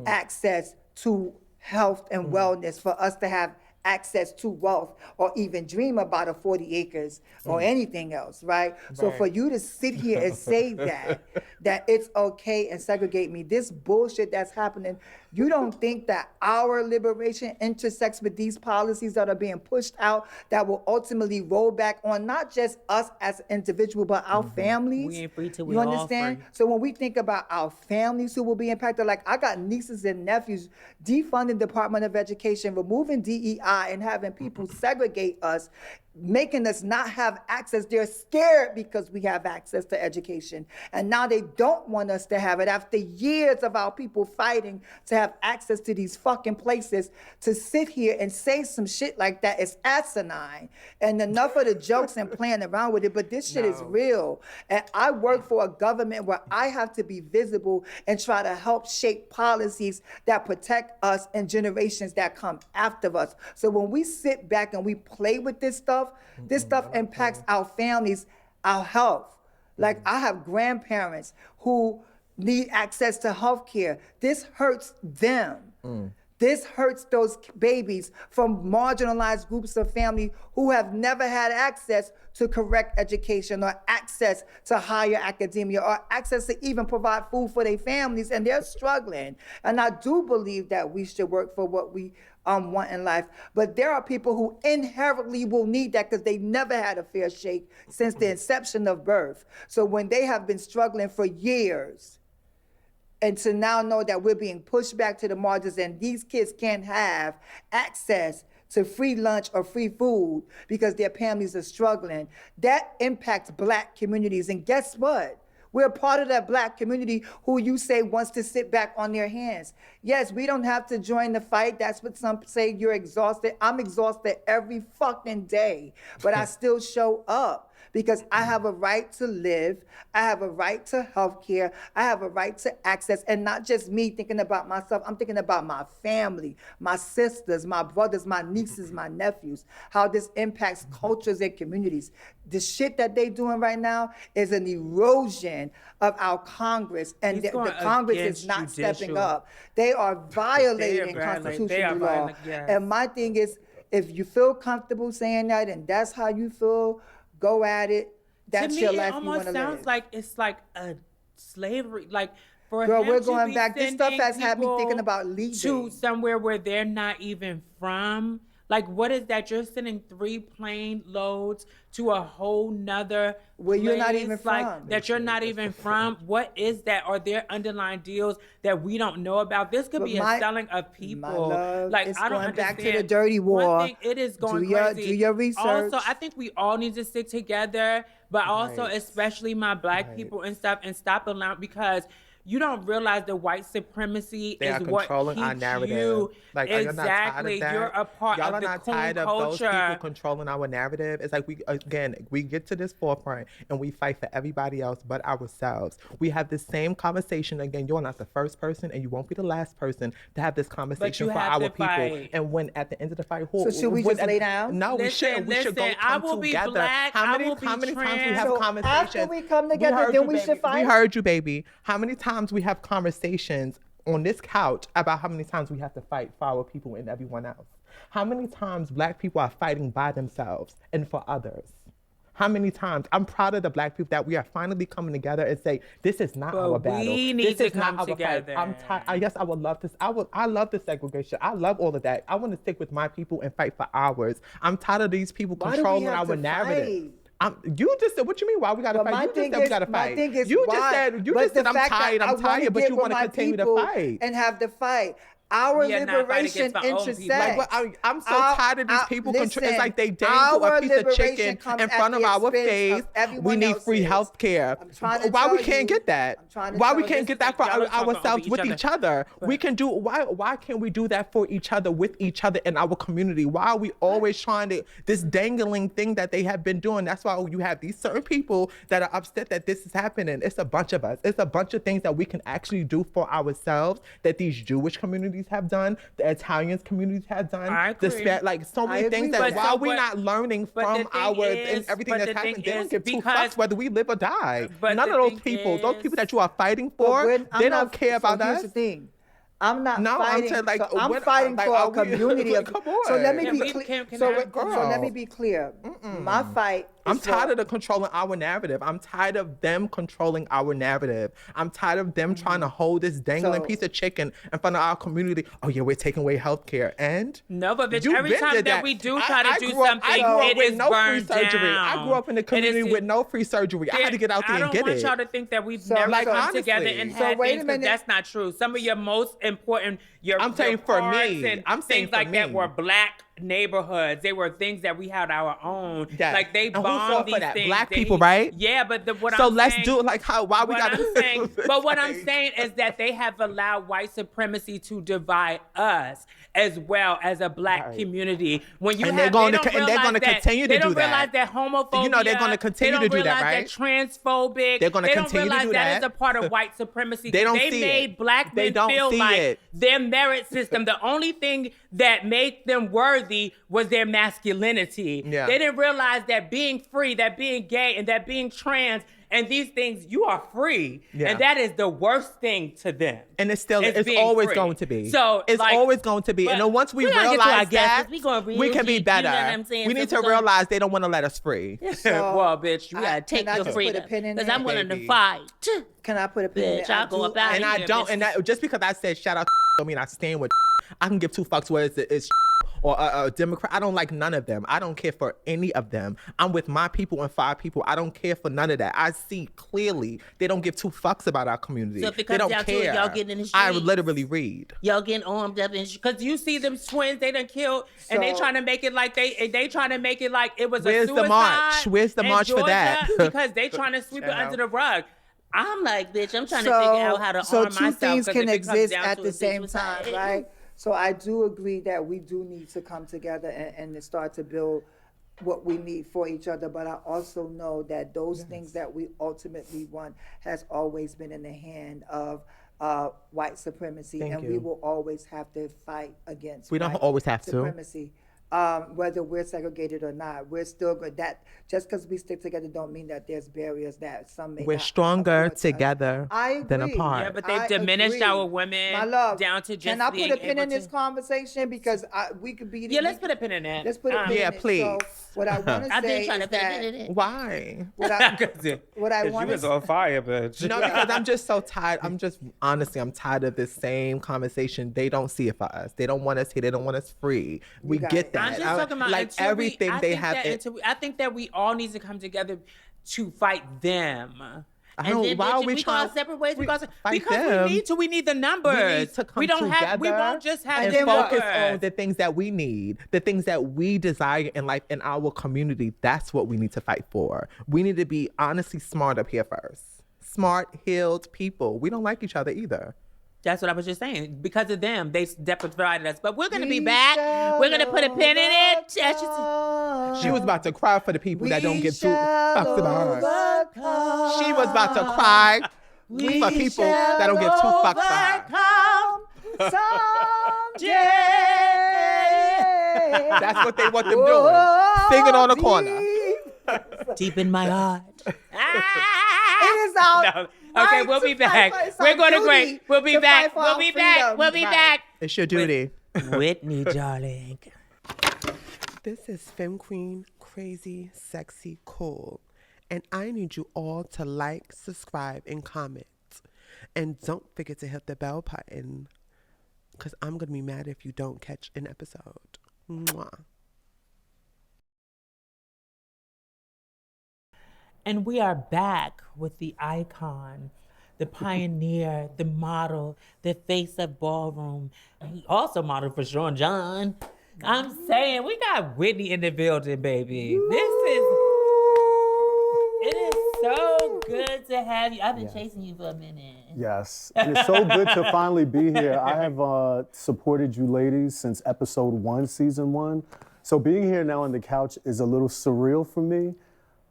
access to health and wellness, for us to have access to wealth, or even dream about a 40 acres or anything else, right? So for you to sit here and say that it's okay and segregate me, this bullshit that's happening, you don't think that our liberation intersects with these policies that are being pushed out that will ultimately roll back on not just us as an individual, but our families? We ain't free till we You all understand? free. So when we think about our families who will be impacted, like I got nieces and nephews, defunding Department of Education, removing DEI, and having people segregate us making us not have access. They're scared because we have access to education. And now they don't want us to have it after years of our people fighting to have access to these fucking places. To sit here and say some shit like that is asinine. And enough of the jokes and playing around with it, but this shit is real. And I work for a government where I have to be visible and try to help shape policies that protect us and generations that come after us. So when we sit back and we play with this stuff impacts our families, our health. Like I have grandparents who need access to health care. This hurts them. This hurts those babies from marginalized groups of family who have never had access to correct education or access to higher academia or access to even provide food for their families, and they're struggling. And I do believe that we should work for what we want in life. But there are people who inherently will need that because they never had a fair shake since the inception of birth. So when they have been struggling for years, and to now know that we're being pushed back to the margins and these kids can't have access to free lunch or free food because their families are struggling, that impacts Black communities. And guess what? We're part of that Black community who you say wants to sit back on their hands. Yes, we don't have to join the fight. That's what some say. You're exhausted. I'm exhausted every fucking day, but I still show up. Because I have a right to live, I have a right to health care, I have a right to access, and not just me thinking about myself, I'm thinking about my family, my sisters, my brothers, my nieces, my nephews, how this impacts cultures and communities. The shit that they doing right now is an erosion of our Congress, and the Congress is not stepping up. They are violating constitutional law. And my thing is, if you feel comfortable saying that and that's how you feel, go at it. That's your life you want to live. To me, it almost sounds like it's like a slavery. Like for Girl, him we're to going be back. This stuff has had me thinking about leaving to somewhere where they're not even from. Like, what is that? You're sending 3 plane loads to a whole nother where place, you're not even like, from. that you're not even from. What is that? Are there underlying deals that we don't know about? This could be a selling of people. My love, like, it's I don't going understand. back to the dirty war. One thing, it is going crazy. Do your research. Also, I think we all need to stick together, but also especially my Black people and stuff, and stop allowing, because you don't realize the white supremacy is what keeps our narrative. you. Like, exactly, you're a part Y'all of the not coon tired of culture. those people controlling our narrative. It's like we get to this forefront and we fight for everybody else but ourselves. We have the same conversation again. You're not the first person, and you won't be the last person to have this conversation for our people. Fight. And when at the end of the fight, so should we just lay down? No, we shouldn't. We should go I come will together. Be Black, how many times we have so conversations? After we come together, then we should fight. We heard you, baby. How many times we have conversations on this couch about how many times we have to fight for our people and everyone else? How many times Black people are fighting by themselves and for others? How many times? I'm proud of the Black people that we are finally coming together and say, this is not our battle. We need this to is come not our together. fight. I guess I would love this. I love the segregation. I love all of that. I want to stick with my people and fight for ours. I'm tired of these people controlling our narrative. You just said, what you mean? Why we gotta fight? You just said we gotta fight. You just said I'm tired, but you want to continue to fight and have the fight. Our liberation intersects. Like, I'm so tired of these people control. It's like they dangle a piece of chicken in front of our face. We need free health care. Why we can't get that? Why we can't get that for ourselves with each other? We can do. Why can't we do that for each other with each other in our community? Why are we always trying to this dangling thing that they have been doing? That's why you have these certain people that are upset that this is happening. It's a bunch of us. It's a bunch of things that we can actually do for ourselves that these Jewish communities have done, the Italian communities have done, like so many things that why we're not learning from and everything that's happened, they don't give 2 fucks whether we live or die. None of those people that you are fighting for, they don't care about us. Here's the thing. I'm not fighting. I'm fighting for a community of. Come on. So let me be clear. So let me be clear. My fight. I'm tired of controlling our narrative. I'm tired of them controlling our narrative. I'm tired of them trying to hold this dangling piece of chicken in front of our community. Oh yeah, we're taking away healthcare. And no, but bitch, every time that we do try to do something, it is burned down. I grew up in a community with no free surgery. I had to get out there and get it. I don't want y'all to think that we've never come together and had things, because that's not true. Some of your most important, I'm saying for me. I'm saying things like that were Black neighborhoods. They were things that we had our own. Yes. Like they And who bombed fought these for that? things. Black people, right? Yeah, but what So I'm let's saying, do it like how, why we got what I'm saying is that they have allowed white supremacy to divide us as well as a black community. When you and have, they're going to continue to they do don't realize that homophobia. You know they're going to continue to do that, right? That transphobic. They're going to continue to do that is a part of white supremacy. They don't they see made it. black They men don't feel see like it. their merit system, the only thing that made them worthy was their masculinity. Yeah. They didn't realize that being free, that being gay, and that being trans, and these things, you are free. Yeah. And that is the worst thing to them. And it's being always free. going to be. So it's like, always going to be. And then once we gotta get to our realize that, guesses. we can be better. You know what I'm saying? We So need to we're gonna- realize they don't want to let us free. well, bitch, you gotta Take can I your just put a freedom. pin in Because there? I'm willing to Baby. fight. Can I put a pin in Bitch, there? I'll go about And it. I don't, and that, just because I said shout out don't mean I stand with I can give two fucks whether it's or a Democrat. I don't like none of them. I don't care for any of them. I'm with my people and 5 people. I don't care for none of that. I see clearly they don't give 2 fucks about our community. So if it they comes don't down to it, care. y'all getting in the I streets. literally read. Y'all getting armed up and because you see them twins, they done killed, and they So- trying to make it like they trying to make it like it was Where's a the suicide. march? Where's the in march for that? Georgia because they trying to sweep it under the rug. I'm like, bitch, I'm trying to figure out how to so arm two myself. things 'cause can if it comes exist down at to the it, bitch, same what's time, that? right? So I do agree that we do need to come together and to start to build what we need for each other. But I also know that those things that we ultimately want has always been in the hand of white supremacy, Thank and you. we will always have to fight against. We don't white always have to. supremacy. Whether we're segregated or not, we're still good. That just because we stick together don't mean that there's barriers that some may We're not stronger afford to us. together I than agree. apart. Yeah, but they've I diminished agree. our women My love, down to just can I put being a pin able in this to- conversation because we could be. Yeah, let's put a pin in it. Let's put a pin Yeah, in it. please. So what I want to I've say been trying to is put a that minute in. Why? what I Because want you was to on fire, bitch. No, because I'm just so tired. I'm tired of this same conversation. They don't see it for us. They don't want us here. They don't want us free. We got get it. that. I'm just talking about like until everything they have. I think that we all need to come together to fight them. I And don't. then, Why bitch, are if we we trying go separate ways, fight Because them? we need to. We need the numbers. We need to come we don't together have. We won't just have and the focus numbers. on the things that we need, the things that we desire in life in our community. That's what we need to fight for. We need to be honestly smart up here first. Smart, healed people. We don't like each other either. That's what I was just saying. Because of them, they divided us. But we're gonna be We back. shall We're gonna put a pin in it. She was about to cry for the people that don't get 2 fucks about her. overcome. She was about to cry for people that don't give 2 fucks about her. Someday. That's what they want them doing. Singing on the corner. Deep in my heart. It is out. No. Okay, we'll be back. We're going to great. We'll be back. We'll be back. We'll be back. It's your duty. Whitney, darling. This is Femme Queen, crazy, sexy, cool. And I need you all to like, subscribe, and comment. And don't forget to hit the bell button, because I'm going to be mad if you don't catch an episode. Mwah. And we are back with the icon, the pioneer, the model, the face of Ballroom. He also modeled for Sean John. I'm saying we got Whitney in the building, baby. It is so good to have you. I've been chasing you for a minute. Yes, it's so good to finally be here. I have supported you ladies since episode 1, season 1. So being here now on the couch is a little surreal for me,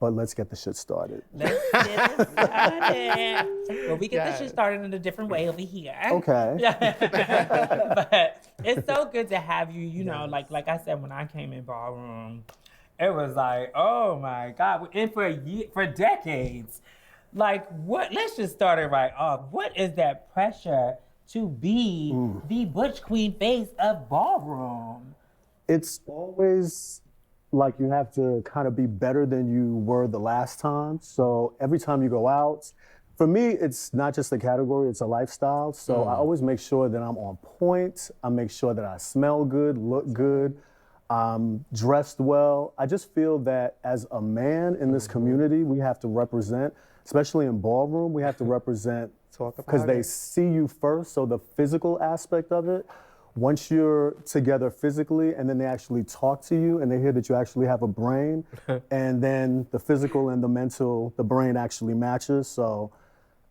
but let's get the shit started. Let's get it started. Well, we get this shit started in a different way over here. Okay. But it's so good to have you. You know, like I said, when I came in Ballroom, it was like, oh my God. And for decades, like what? Let's just start it right off. What is that pressure to be the butch queen face of Ballroom? It's always like you have to kind of be better than you were the last time. So every time you go out, for me, it's not just a category, it's a lifestyle. So I always make sure that I'm on point. I make sure that I smell good, look good, dressed well. I just feel that as a man in this community, we have to represent, especially in Ballroom, we have to represent because they see you first. So the physical aspect of it, once you're together physically and then they actually talk to you and they hear that you actually have a brain and then the physical and the mental, the brain actually matches. So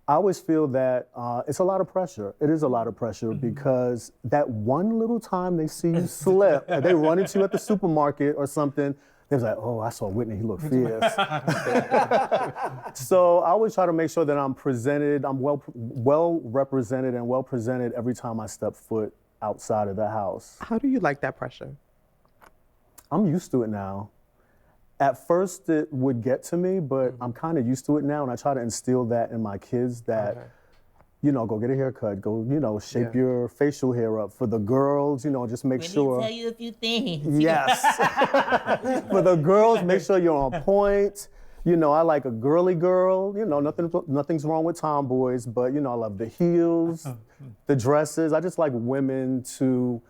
I always feel that it's a lot of pressure. It is a lot of pressure because that one little time they see you slip and they run into you at the supermarket or something, they're like, oh, I saw Whitney, he looked fierce. So I always try to make sure that I'm presented, I'm well represented and well presented every time I step foot outside of the house. How do you like that pressure? I'm used to it now. At first it would get to me, but I'm kind of used to it now, and I try to instill that in my kids that, you know, go get a haircut, go, you know, shape your facial hair up. For the girls, you know, just make sure. Let me tell you a few things. Yes. For the girls, make sure you're on point. You know, I like a girly girl. You know, nothing's wrong with tomboys, but, you know, I love the heels, the dresses. I just like women to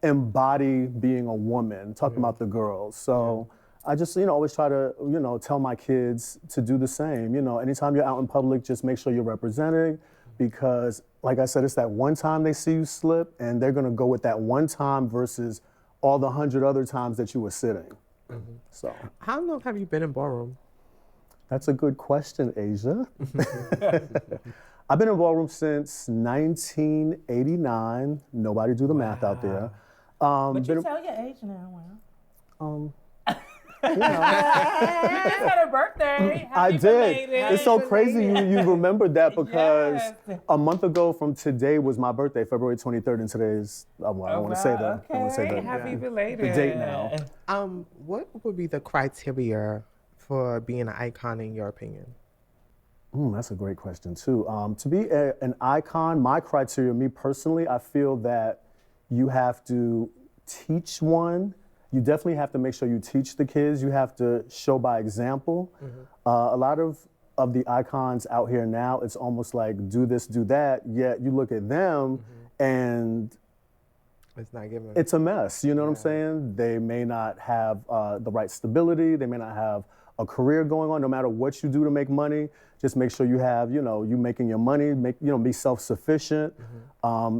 embody being a woman, talking about the girls. So I just, you know, always try to, you know, tell my kids to do the same. You know, anytime you're out in public, just make sure you're representing because, like I said, it's that one time they see you slip and they're going to go with that one time versus all the 100 other times that you were sitting. So. How long have you been in Ballroom? That's a good question, Asia. I've been in Ballroom since 1989. Nobody do the math out there. But you tell your age now, You know. You just had a birthday. I Happy did. belated. It's so crazy you remembered that because a month ago from today was my birthday, February 23rd, and today is, I don't want to say that. Okay. I want to say that. Happy belated. The date now. What would be the criteria for being an icon in your opinion? That's a great question too. To be an icon, my criteria, me personally, I feel that you have to teach one. You definitely have to make sure you teach the kids. You have to show by example. A lot of the icons out here now, it's almost like do this, do that. Yet you look at them and it's not giving. It's a mess. You know what I'm saying? They may not have the right stability. They may not have a career going on. No matter what you do to make money, just make sure you have, you know, you making your money. Be self-sufficient.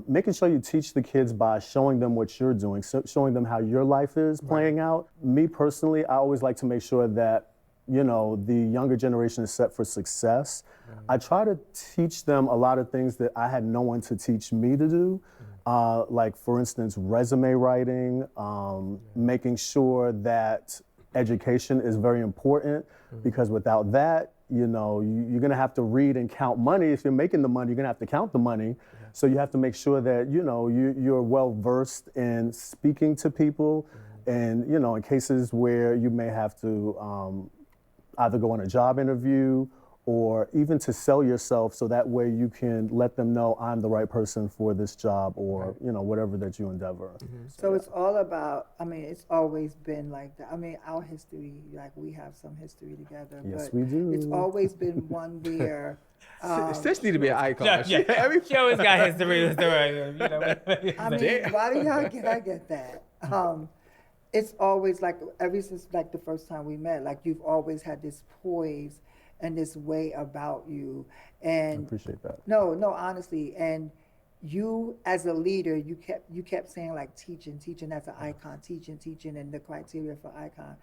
Making sure you teach the kids by showing them what you're doing, showing them how your life is playing out. Me personally, I always like to make sure that, you know, the younger generation is set for success. I try to teach them a lot of things that I had no one to teach me to do. Like, for instance, resume writing, making sure that education is very important because without that, you know, you're gonna have to read and count money. If you're making the money, you're gonna have to count the money. So you have to make sure that, you know, you're well versed in speaking to people and, you know, in cases where you may have to either go on a job interview or even to sell yourself so that way you can let them know I'm the right person for this job or, you know, whatever that you endeavor. So it's all about, I mean, it's always been like that. I mean, our history, like we have some history together. Yes, but we do. It's always been one where. Sis need to be an icon. She always got history. You know. I mean, why do y'all get? I get that. It's always like ever since like the first time we met, like you've always had this poise and this way about you. And I appreciate that. No, honestly. And you as a leader, you kept saying like teaching as an icon, teaching and the criteria for icon.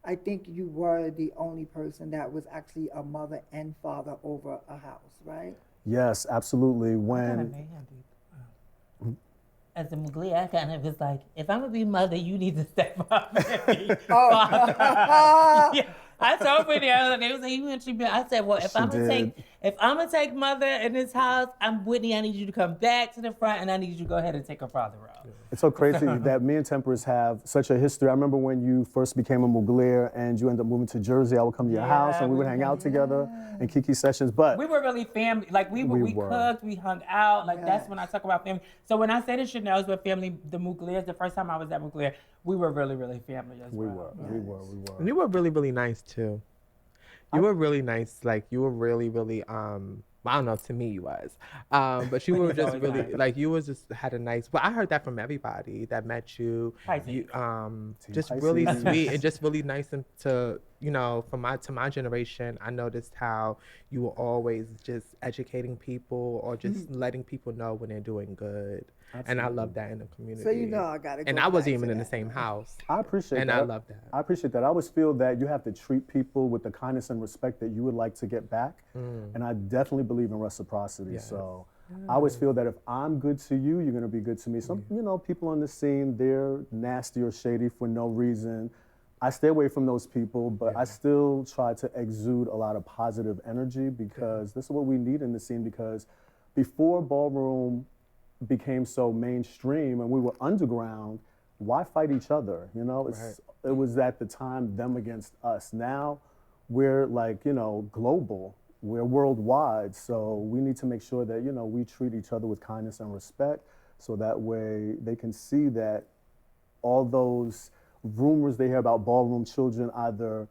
I think you were the only person that was actually a mother and father over a house, right? Yes, absolutely. As a Mugler, I kind of was like, if I'm gonna be mother, you need to step up. Yeah. I told Whitney, I said, well, if I'm gonna take mother in this house, Whitney, I need you to come back to the front and I need you to go ahead and take her father out. It's so crazy that me and Tempress have such a history. I remember when you first became a Mugler and you ended up moving to Jersey, I would come to your house and we would hang out together in Kiki sessions. But we were really family. Like we cooked, we hung out. Like that's when I talk about family. So when I say this shit now is with family, the Muglers, the first time I was at Mugler, we were really, really family as well. We were. And you were really, really nice too. You were really nice. Like you were really, really I don't know, to me you was. But you were just really nice. Like you was just had a nice, well, I heard that from everybody that met you. You just really sweet and just really nice and to you know, to my generation, I noticed how you were always just educating people or just letting people know when they're doing good. And I love that in the community. So you know I gotta go And I wasn't back even to in the that. same house. I appreciate And that. I love that. I appreciate that. I always feel that you have to treat people with the kindness and respect that you would like to get back. And I definitely believe in reciprocity. Yes. So I always feel that if I'm good to you, you're going to be good to me. Some, you know, people on the scene, they're nasty or shady for no reason. I stay away from those people, but I still try to exude a lot of positive energy because this is what we need in the scene. Because before Ballroom became so mainstream and we were underground, why fight each other? You know, it was at the time them against us. Now we're like, you know, global. We're worldwide, so we need to make sure that, you know, we treat each other with kindness and respect so that way they can see that all those rumors they hear about ballroom children either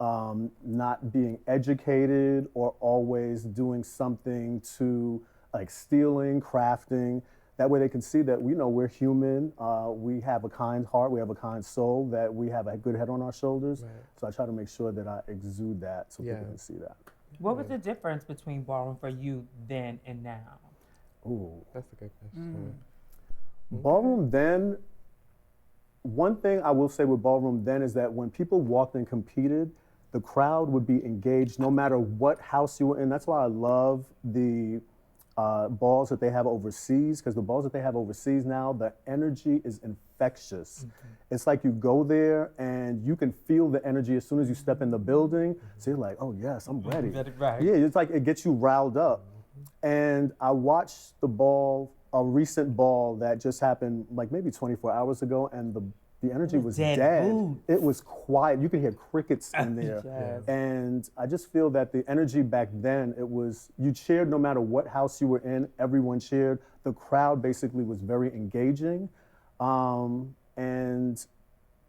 not being educated or always doing something to like stealing, crafting. That way they can see that we know we're human, we have a kind heart, we have a kind soul, that we have a good head on our shoulders. So I try to make sure that I exude that so people can see that. What was the difference between Ballroom for you then and now? Ooh. That's a good question. Ballroom then, one thing I will say with Ballroom then is that when people walked and competed, the crowd would be engaged no matter what house you were in. That's why I love the balls that they have overseas, because the balls that they have overseas now, the energy is infectious. It's like you go there and you can feel the energy as soon as you step in the building. So you're like, oh yes, I'm ready. Right. Yeah, it's like it gets you riled up. And I watched the ball, a recent ball that just happened like maybe 24 hours ago, and the energy was dead. It was quiet. You could hear crickets in there. And I just feel that the energy back then, it was, you cheered no matter what house you were in, everyone cheered. The crowd basically was very engaging. And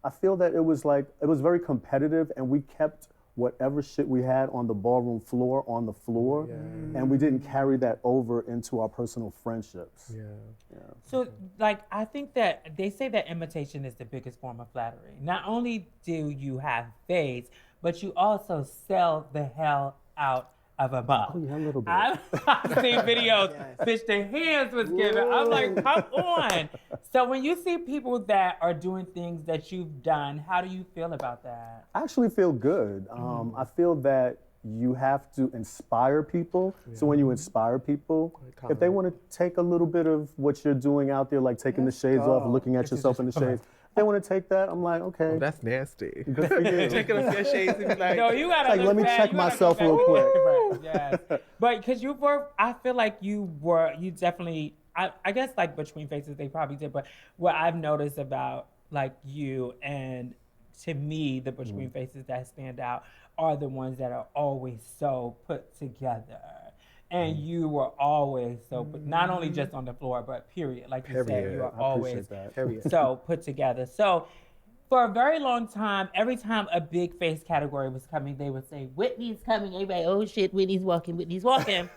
I feel that it was very competitive, and we kept whatever shit we had on the ballroom floor on the floor, and we didn't carry that over into our personal friendships. So, like, I think that they say that imitation is the biggest form of flattery. Not only do you have face, but you also sell the hell out of a mug. Oh yeah, a little bit. I've seen videos, bitch, their hands was given. I'm like, come on. So when you see people that are doing things that you've done, how do you feel about that? I actually feel good. I feel that you have to inspire people. So when you inspire people, if they want to take a little bit of what you're doing out there, like taking the shades off, looking at yourself in the shades, if they want to take that, I'm like, okay. Oh, that's nasty. Good for you. Taking off your shades and be like, No, you gotta like, look let me back. check You gotta myself go back real and quick. look back. Yes. But because you were, I feel like you definitely, I guess like Between Faces, they probably did, but what I've noticed about like you and to me, the Between Faces that stand out are the ones that are always so put together. And you were always so, not only just on the floor, but period. Like you said, you are always so put together. So for a very long time, every time a big face category was coming, they would say, Whitney's coming. Everybody, oh shit, Whitney's walking, Whitney's walking.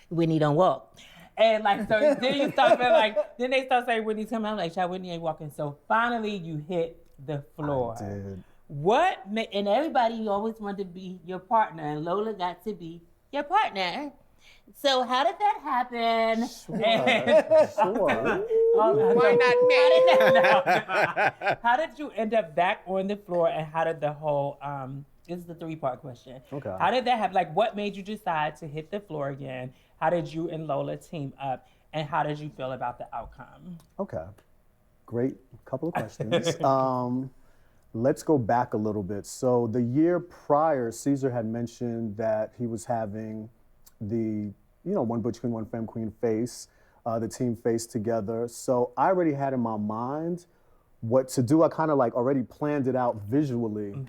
Whitney don't walk. And like, so then you start feeling like, then they start saying Whitney's coming. I'm like, child, Whitney ain't walking. So finally you hit the floor. I did. And everybody, you always wanted to be your partner, and Lola got to be your partner. So how did that happen? Sure. why not me? How did you end up back on the floor, and how did the whole, this is the 3-part question. Okay. How did that happen? Like, what made you decide to hit the floor again? How did you and Lola team up? And how did you feel about the outcome? Okay. Great couple of questions. Let's go back a little bit. So the year prior, Caesar had mentioned that he was having the, one Butch Queen, one Femme Queen face, the team face together. So I already had in my mind what to do. I kind of like already planned it out visually.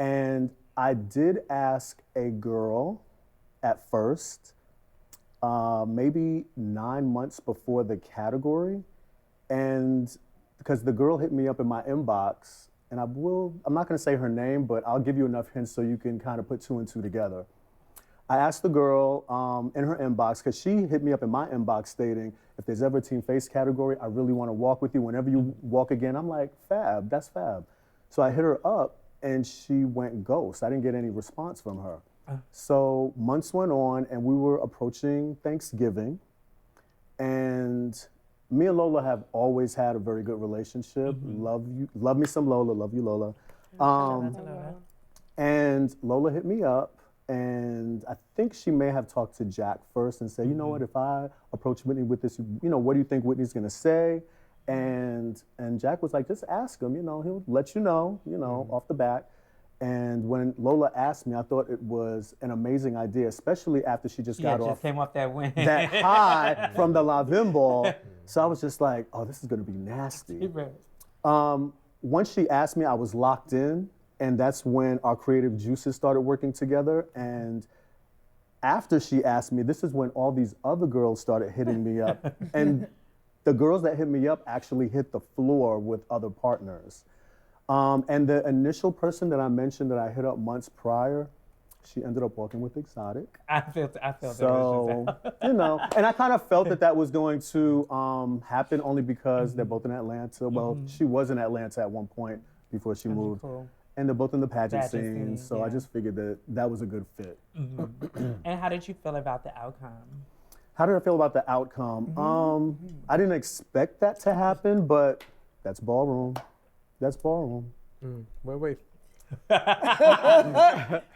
And I did ask a girl at first, maybe 9 months before the category. And because the girl hit me up in my inbox, and I'm not gonna say her name, but I'll give you enough hints so you can kind of put 2 and 2 together. I asked the girl in her inbox, because she hit me up in my inbox stating, if there's ever a team face category, I really wanna walk with you. Whenever you walk again, I'm like, fab, that's fab. So I hit her up, and she went ghost. I didn't get any response from her. So months went on, and we were approaching Thanksgiving, and me and Lola have always had a very good relationship. Love me some Lola, love you Lola. And Lola hit me up, and I think she may have talked to Jack first and said, you know what, if I approach Whitney with this, what do you think Whitney's gonna say? And Jack was like, just ask him, he'll let you know, off the bat. And when Lola asked me, I thought it was an amazing idea, especially after she just got off came off that win. that high from the La Vim ball. So I was just like, oh, this is gonna be nasty. Once she asked me, I was locked in, and that's when our creative juices started working together. And after she asked me, this is when all these other girls started hitting me up. And the girls that hit me up actually hit the floor with other partners. And the initial person that I mentioned that I hit up months prior, she ended up walking with Exotic. I felt so, and I kind of felt that was going to happen only because they're both in Atlanta. Well, she was in Atlanta at one point before she moved. Cool. And they're both in the pageant scene, so I just figured that was a good fit. And how did you feel about the outcome? How did I feel about the outcome? I didn't expect that to happen, but that's Ballroom. That's Ballroom. Wait.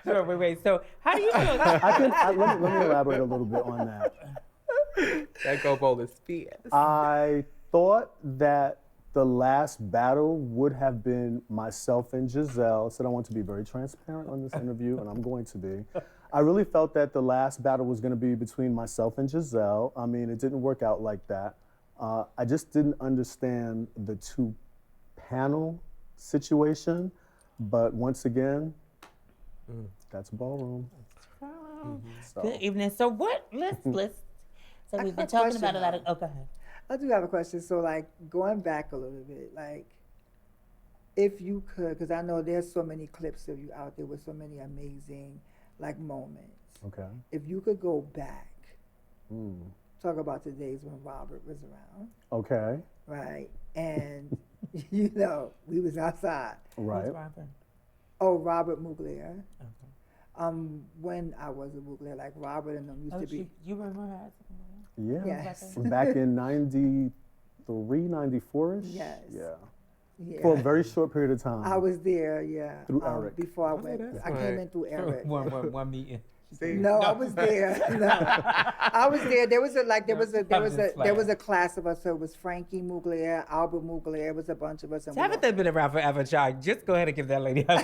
Sure, wait. So how do you feel? Let me elaborate a little bit on that. That go bowl is fierce. I thought that the last battle would have been myself and Giselle. Said I want to be very transparent on this interview, and I'm going to be. I really felt that the last battle was going to be between myself and Giselle. I mean, it didn't work out like that. I just didn't understand the two-panel situation. But once again, that's Ballroom. Good evening. So let's. So we've been talking about a lot of. Oh, go ahead. I do have a question. So, like, going back a little bit, like, if you could, because I know there's so many clips of you out there with so many amazing, like, moments. Okay. If you could go back, talk about the days when Robert was around. Okay. Right. And, we was outside. Right. Who's Robert? Oh, Robert Mugler. Okay. When I was a Mugler, like, Robert and them used to be. You remember her? Yeah. Yes. Back in 93, 94-ish? Yes. Yeah. For a very short period of time. I was there, yeah. Through Eric. Before I went. I came in through Eric. One meeting. No, I was there. No. I was there. There was a class of us. So it was Frankie Mugler, Albert Mugler. It was a bunch of us. Tabytha been around forever, child. Just go ahead and give that lady a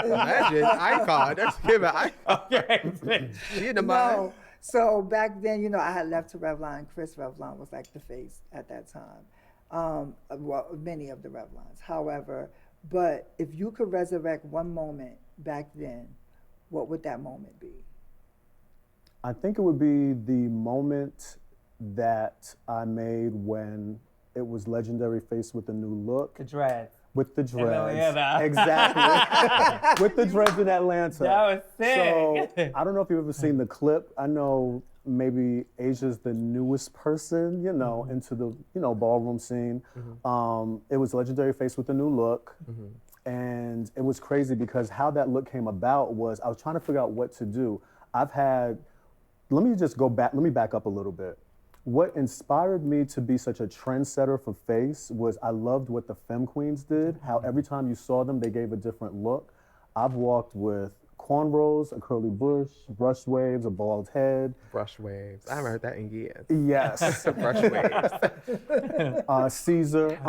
Legend, icon. That's give an icon. Okay. She in the mind. So back then, I had left to Revlon. Chris Revlon was like the face at that time. Well, many of the Revlons. However, but if you could resurrect one moment back then, what would that moment be? I think it would be the moment that I made when it was Legendary Face with a new look. The dreads. With the dreads. Atlanta. Exactly. With the dreads in Atlanta. That was sick. So, I don't know if you've ever seen the clip. I know maybe Asia's the newest person, into the, ballroom scene. It was Legendary Face with a new look. And it was crazy because how that look came about was I was trying to figure out what to do. Let me back up a little bit. What inspired me to be such a trendsetter for face was I loved what the Femme Queens did, how every time you saw them, they gave a different look. I've walked with cornrows, a curly bush, brush waves, a bald head. Brush waves. I haven't heard that in years. Yes. Brush waves. Caesar,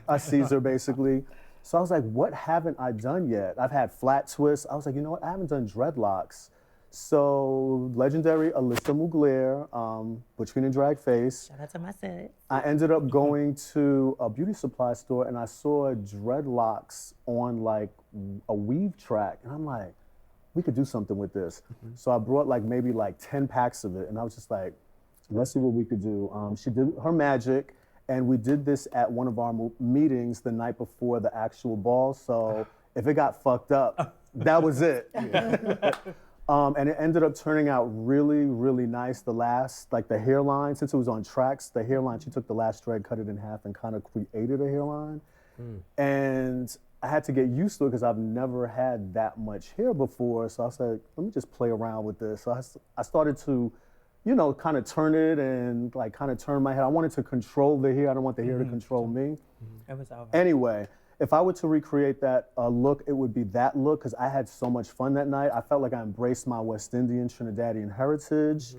a Caesar basically. So I was like, what haven't I done yet? I've had flat twists. I was like, you know what? I haven't done dreadlocks. So legendary Alyssa Mugler, Butch Queen and Drag Face. Shout out to my sis. I ended up going to a beauty supply store and I saw dreadlocks on like a weave track. And I'm like, we could do something with this. So I brought maybe 10 packs of it. And I was just like, let's see what we could do. She did her magic. And we did this at one of our meetings the night before the actual ball. So if it got fucked up, that was it. And it ended up turning out really, really nice. The last, the hairline, since it was on tracks, the hairline, she took the last thread, cut it in half, and kind of created a hairline. And I had to get used to it because I've never had that much hair before. So I said, let me just play around with this. So I started to, kind of turn it and like kind of turn my head. I wanted to control the hair. I don't want the hair to control me. It was over. Anyway, if I were to recreate that look, it would be that look because I had so much fun that night. I felt like I embraced my West Indian, Trinidadian heritage.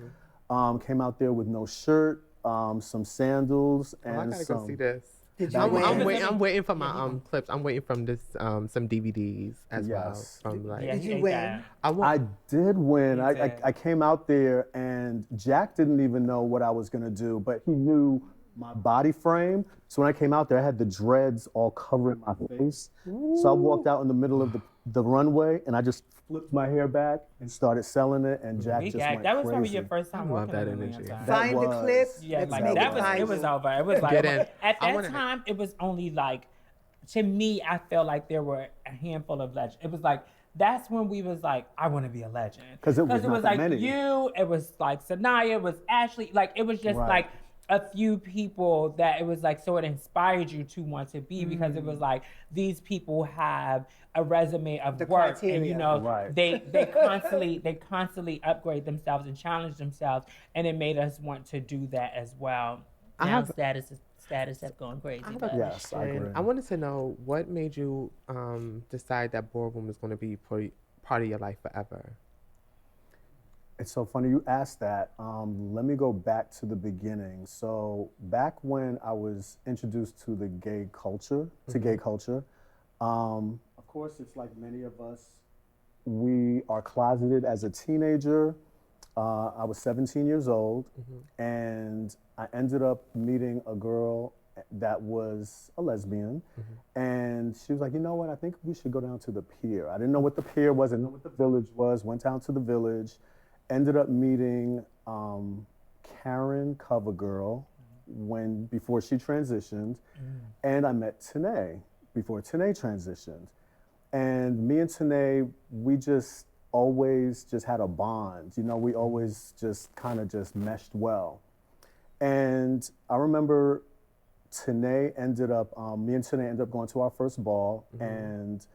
Came out there with no shirt, some sandals, and I gotta go see this. Did you I'm win? I'm waiting for my clips. I'm waiting from this some DVDs as well. Yes. From like, Yeah, Did he you ate win? that. I did win. You I did. came out there and Jack didn't even know what I was gonna do, but he knew my body frame. So when I came out there, I had the dreads all covering my face. So I walked out in the middle of the runway and I just flipped my hair back and started selling it, and Jack We just gagged. went That was crazy. probably your first time I love walking that in energy. Atlanta. That Find the was- clip. Yeah, Let's like make that it was. viral. It was over. It was like Get in. at I that wanna- time. It was only like, to me, I felt like there were a handful of legends. It was like that's when we was like, I want to be a legend. 'Cause it was not that like many. you. It was like Sanaya. It was Ashley. Like it was just Right. like a few people that it was like, so it inspired you to want to be, because it was like these people have a resume of The work, and criteria. Right. they constantly upgrade themselves and challenge themselves, and it made us want to do that as well. I Now have- status have gone crazy. I have a but- Yes, I question. agree. I wanted to know what made you decide that Ballroom is going to be part of your life forever. It's so funny you asked that. Let me go back to the beginning. So back when I was introduced to the gay culture, of course, it's like many of us, we are closeted as a teenager. I was 17 years old, and I ended up meeting a girl that was a lesbian, and she was like, you know what, I think we should go down to the pier. I didn't know what the pier was, I didn't know what the village was, went down to the village, ended up meeting Karen Covergirl before she transitioned, and I met Tanae before Tanae transitioned. And me and Tanae, we just always just had a bond. We always just kind of just meshed well. And I remember me and Tanae ended up going to our first ball, and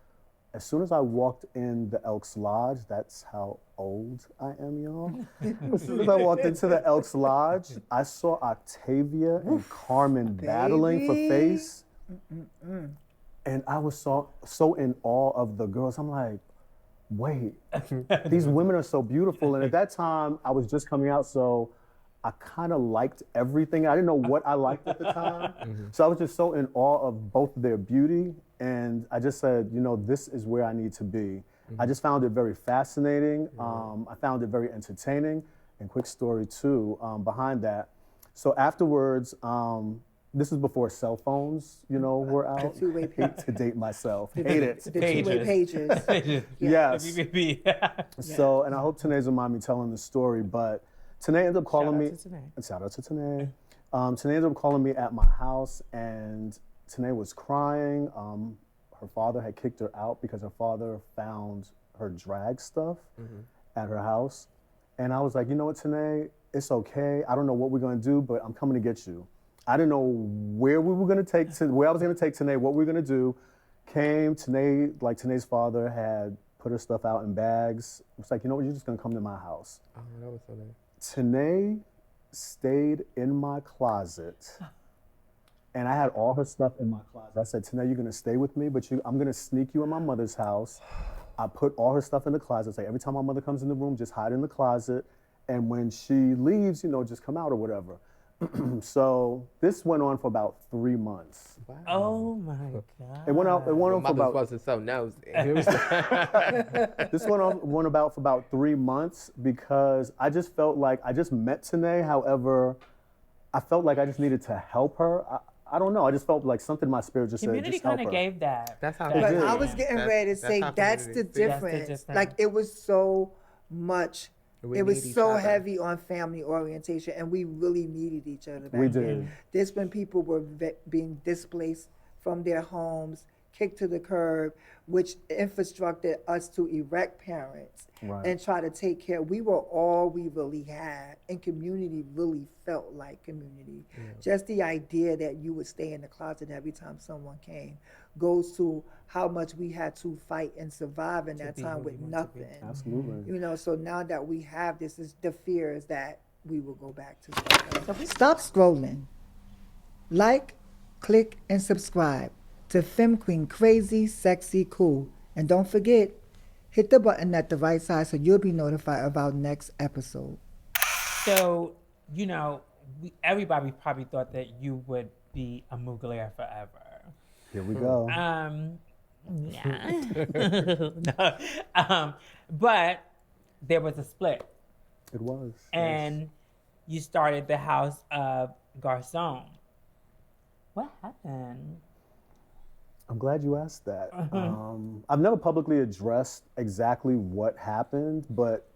as soon as I walked in the Elks Lodge, that's how old I am, y'all. As soon as I walked into the Elks Lodge, I saw Octavia and Carmen battling for face. And I was so in awe of the girls. I'm like, wait, these women are so beautiful. And at that time, I was just coming out, so I kind of liked everything. I didn't know what I liked at the time. So I was just so in awe of both their beauty. And I just said, this is where I need to be. I just found it very fascinating. I found it very entertaining. And quick story too, behind that. So afterwards, this is before cell phones, were out. two-way I hate to date myself. Hate it. The two-way pages. Yes. Yeah. So, and I hope Tanae's don't mind me telling the story, but Tanae ended up calling me. to Tanae. Shout out to Tanae. Tanae ended up calling me at my house, and Tanae was crying. Her father had kicked her out because her father found her drag stuff at her house. And I was like, you know what, Tanae, it's okay. I don't know what we're gonna do, but I'm coming to get you. I didn't know where we were gonna where I was gonna take Tanae, what we were gonna do. Tanae's father had put her stuff out in bags. It was like, you know what, you're just gonna come to my house. Oh, that was so nice. Tanae stayed in my closet, and I had all her stuff in my closet. I said, Tanae, you're gonna stay with me, but I'm gonna sneak you in my mother's house. I put all her stuff in the closet. Say, every time my mother comes in the room, just hide in the closet, and when she leaves, just come out or whatever. So this went on for about 3 months. Wow. Oh my God. It went on for Mothers about wasn't so nosy. This went about for about 3 months because I just felt like I just met Tanae. However, I felt like I just needed to help her. I don't know. I just felt like something in my spirit just said, Community just help kind her. of gave that. That's how. But did. I was getting ready to say how that's the community is. difference. difference. Like it was so much. We It need was each so other. heavy on family orientation, and we really needed each other back We then. did. This when people were being displaced from their homes, kicked to the curb, which infrastructed us to erect parents Right. and try to take care. We were all we really had, and community really felt like community. Just the idea that you would stay in the closet every time someone came goes to how much we had to fight and survive in that be time who with we want to be. nothing. Absolutely. You know, so now that we have this, is the fear is that we will go back to stuff. Stop scrolling. Like, click, and subscribe to Femme Queen Crazy, Sexy, Cool. And don't forget, hit the button at the right side so you'll be notified of our next episode. So, you know, everybody probably thought that you would be a Mugler forever. Here we go. Yeah. No. But there was a split. It was. And you started the House of Garcon. What happened? I'm glad you asked that. I've never publicly addressed exactly what happened, but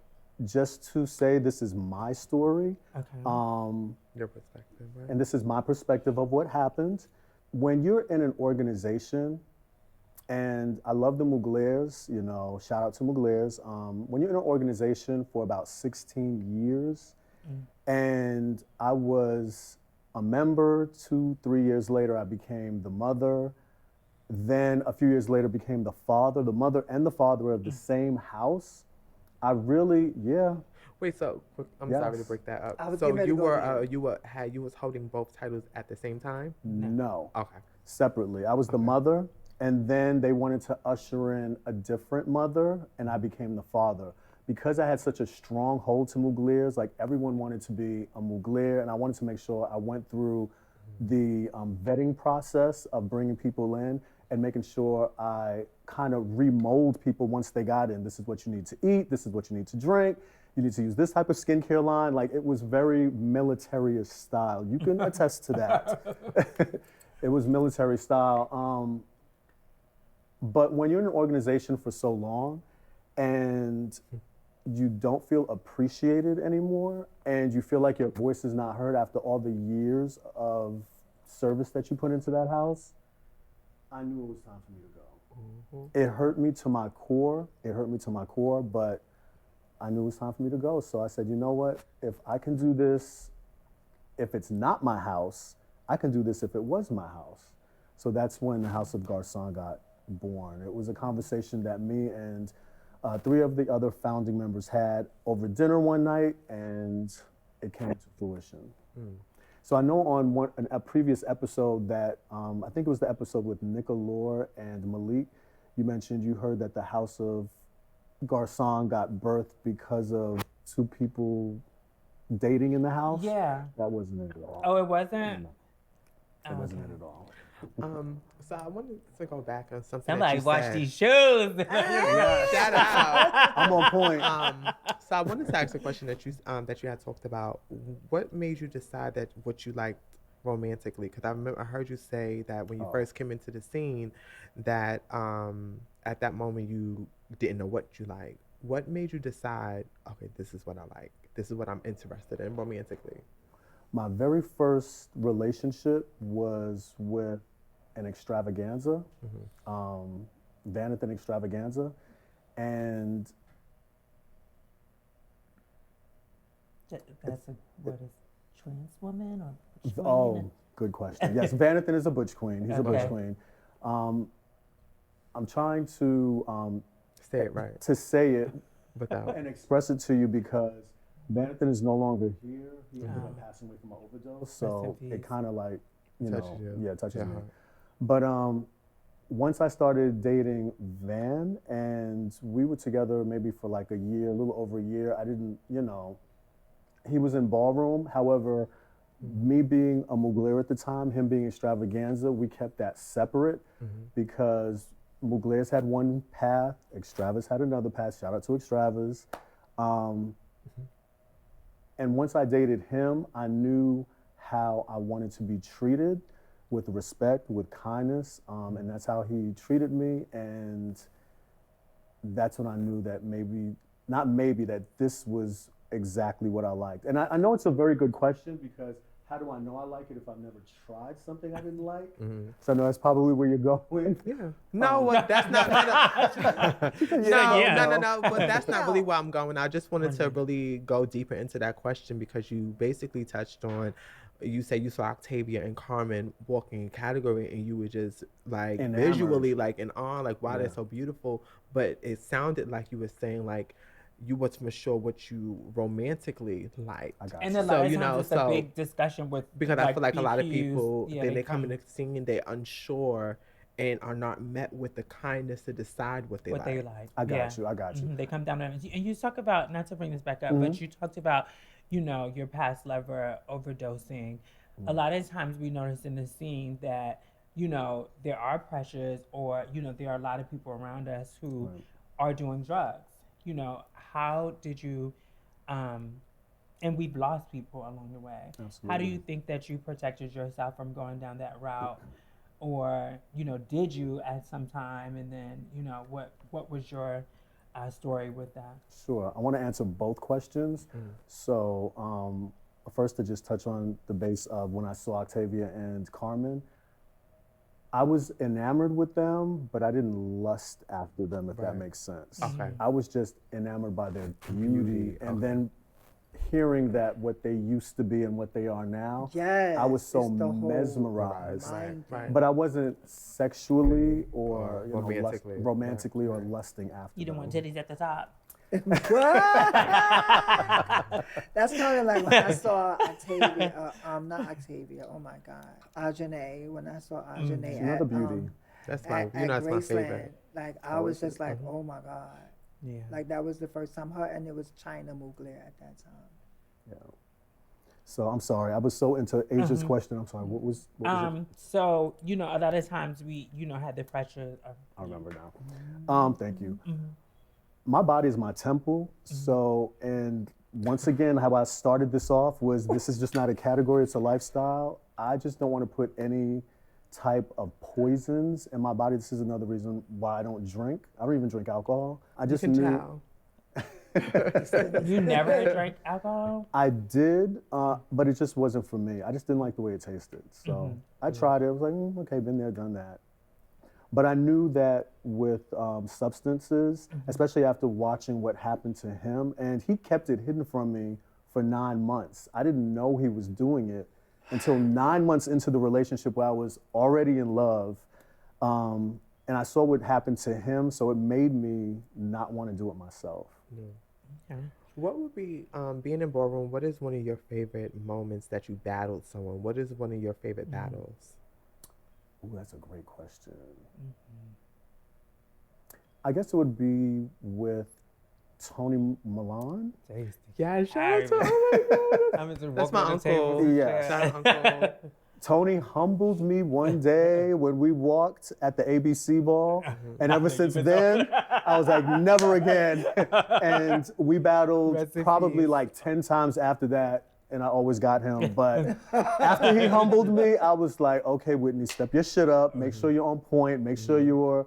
just to say this is my story. Okay. Your perspective, right? And this is my perspective of what happened. When you're in an organization, and I love the Muglers, you know, shout out to Muglers. When you're in an organization for about 16 years, and I was a member, 2-3 years later, I became the mother. Then a few years later became the father, the mother and the father of the same house. I really, Wait, so I'm Yes. sorry to break that I up. was So getting ready you to go were there. you was holding both titles at the same time? no. Okay. Separately. I was the mother, and then they wanted to usher in a different mother, and I became the father. Because I had such a strong hold to Muglers, like everyone wanted to be a Mugler, and I wanted to make sure I went through the vetting process of bringing people in and making sure I kind of remold people once they got in. This is what you need to eat, this is what you need to drink, you need to use this type of skincare line. Like, it was very military style. You can attest to that. It was military style. But when you're in an organization for so long and you don't feel appreciated anymore and you feel like your voice is not heard after all the years of service that you put into that house, I knew it was time for me to go. It hurt me to my core. But I knew it was time for me to go. So I said, you know what? If I can do this, if it's not my house, I can do this if it was my house. So that's when the House of Garcon got born. It was a conversation that me and 3 of the other founding members had over dinner one night, and it came to fruition. So I know on a previous episode that, I think it was the episode with Nicolor and Malik, you mentioned you heard that the House of Garcon got birthed because of 2 people dating in the house. Yeah. That wasn't it at all. Oh, it wasn't? No, it wasn't it at all. So I wanted to go back on something Somebody that you watch said. these shows. Shout out. I'm on point. So I wanted to ask a question that you had talked about. What made you decide that what you liked romantically? Because I heard you say that when you first came into the scene, that at that moment you didn't know what you liked. What made you decide, okay, this is what I like. This is what I'm interested in romantically? My very first relationship was with an extravaganza, Vanathan extravaganza, and That's what is trans woman or butch oh, woman? good question. Yes, Vanathan is a butch queen. He's a butch Okay. queen. I'm trying to Say it right. to say it Without. and express it to you because Vanathan is no longer here. He ended up passing away from an overdose, so in it peace. kind of like Touches you. touches Your me. heart. But once I started dating Van, and we were together maybe for like a year, a little over a year. I didn't, he was in Ballroom. However, me being a Mugler at the time, him being extravaganza, we kept that separate because Muglers had one path, Extravas had another path. Shout out to Extravas. And once I dated him, I knew how I wanted to be treated, with respect, with kindness, and that's how he treated me. And that's when I knew that that this was exactly what I liked. And I know it's a very good question because how do I know I like it if I've never tried something I didn't like? So I know that's probably where you're going. Yeah. No, that's not. No. But that's not really where I'm going. I just wanted to really go deeper into that question because you basically touched on you say you saw Octavia and Carmen walking in category, and you were just like Enamored. visually like in awe, like wow, Yeah. they're so beautiful. But it sounded like you were saying like you wasn't sure what you romantically liked. I got And you. a lot of you times know, it's a big discussion with Because I feel like a lot of BQs. people, Yeah, then they come in the scene, they're unsure and are not met with the kindness to decide what they what like. they like. I got you. I got you. They come down and you talk about, not to bring this back up, but you talked about, you know, your past lover overdosing. A lot of times we notice in the scene that, you know, there are pressures, or, you know, there are a lot of people around us who are doing drugs. You know, how did you, and we've lost people along the way. Absolutely. How do you think that you protected yourself from going down that route? Or, you know, did you at some time? And then, you know, what was your story with that? Sure. I want to answer both questions. So, first to just touch on the base of when I saw Octavia and Carmen, I was enamored with them, but I didn't lust after them, if that makes sense. Okay. I was just enamored by their beauty. And then hearing that what they used to be and what they are now, I was so it's the whole mesmerized. mind Right. But I wasn't sexually or you know, romantically. romantically or lusting after You didn't them. want titties at the top. That's kind of like when I saw Octavia, not Octavia, oh my God, Ajane, when I saw Ajane Another beauty. That's my, at you know, that's my Graceland, favorite. like I was just like, oh my God. Yeah. Like that was the first time her, and it was China Mugler at that time. Yeah. So I'm sorry, I was so into Asia's question. I'm sorry. What was it? So, you know, a lot of times we, you know, had the pressure of, I remember now. Thank you. My body is my temple. So, and once again, how I started this off was this is just not a category, it's a lifestyle. I just don't want to put any type of poisons in my body. This is another reason why I don't drink. I don't even drink alcohol. I just You can knew. tell. you never drank alcohol? I did, but it just wasn't for me. I just didn't like the way it tasted. So I tried it. I was like, okay, been there, done that. But I knew that with substances, especially after watching what happened to him, and he kept it hidden from me for 9 months. I didn't know he was doing it until 9 months into the relationship where I was already in love. And I saw what happened to him, so it made me not want to do it myself. Okay. What would be, being in Ballroom, what is one of your favorite moments that you battled someone? What is one of your favorite battles? Ooh, that's a great question. I guess it would be with Tony Milan. Yeah, shout out to, oh my God. That's my uncle. Yeah. Shout out Uncle. Tony humbled me one day when we walked at the ABC ball. And ever since then, I was like, never again. And we battled probably like 10 times after that. And I always got him. But after he humbled me, I was like, okay, Whitney, step your shit up. Make sure you're on point. Make sure you're...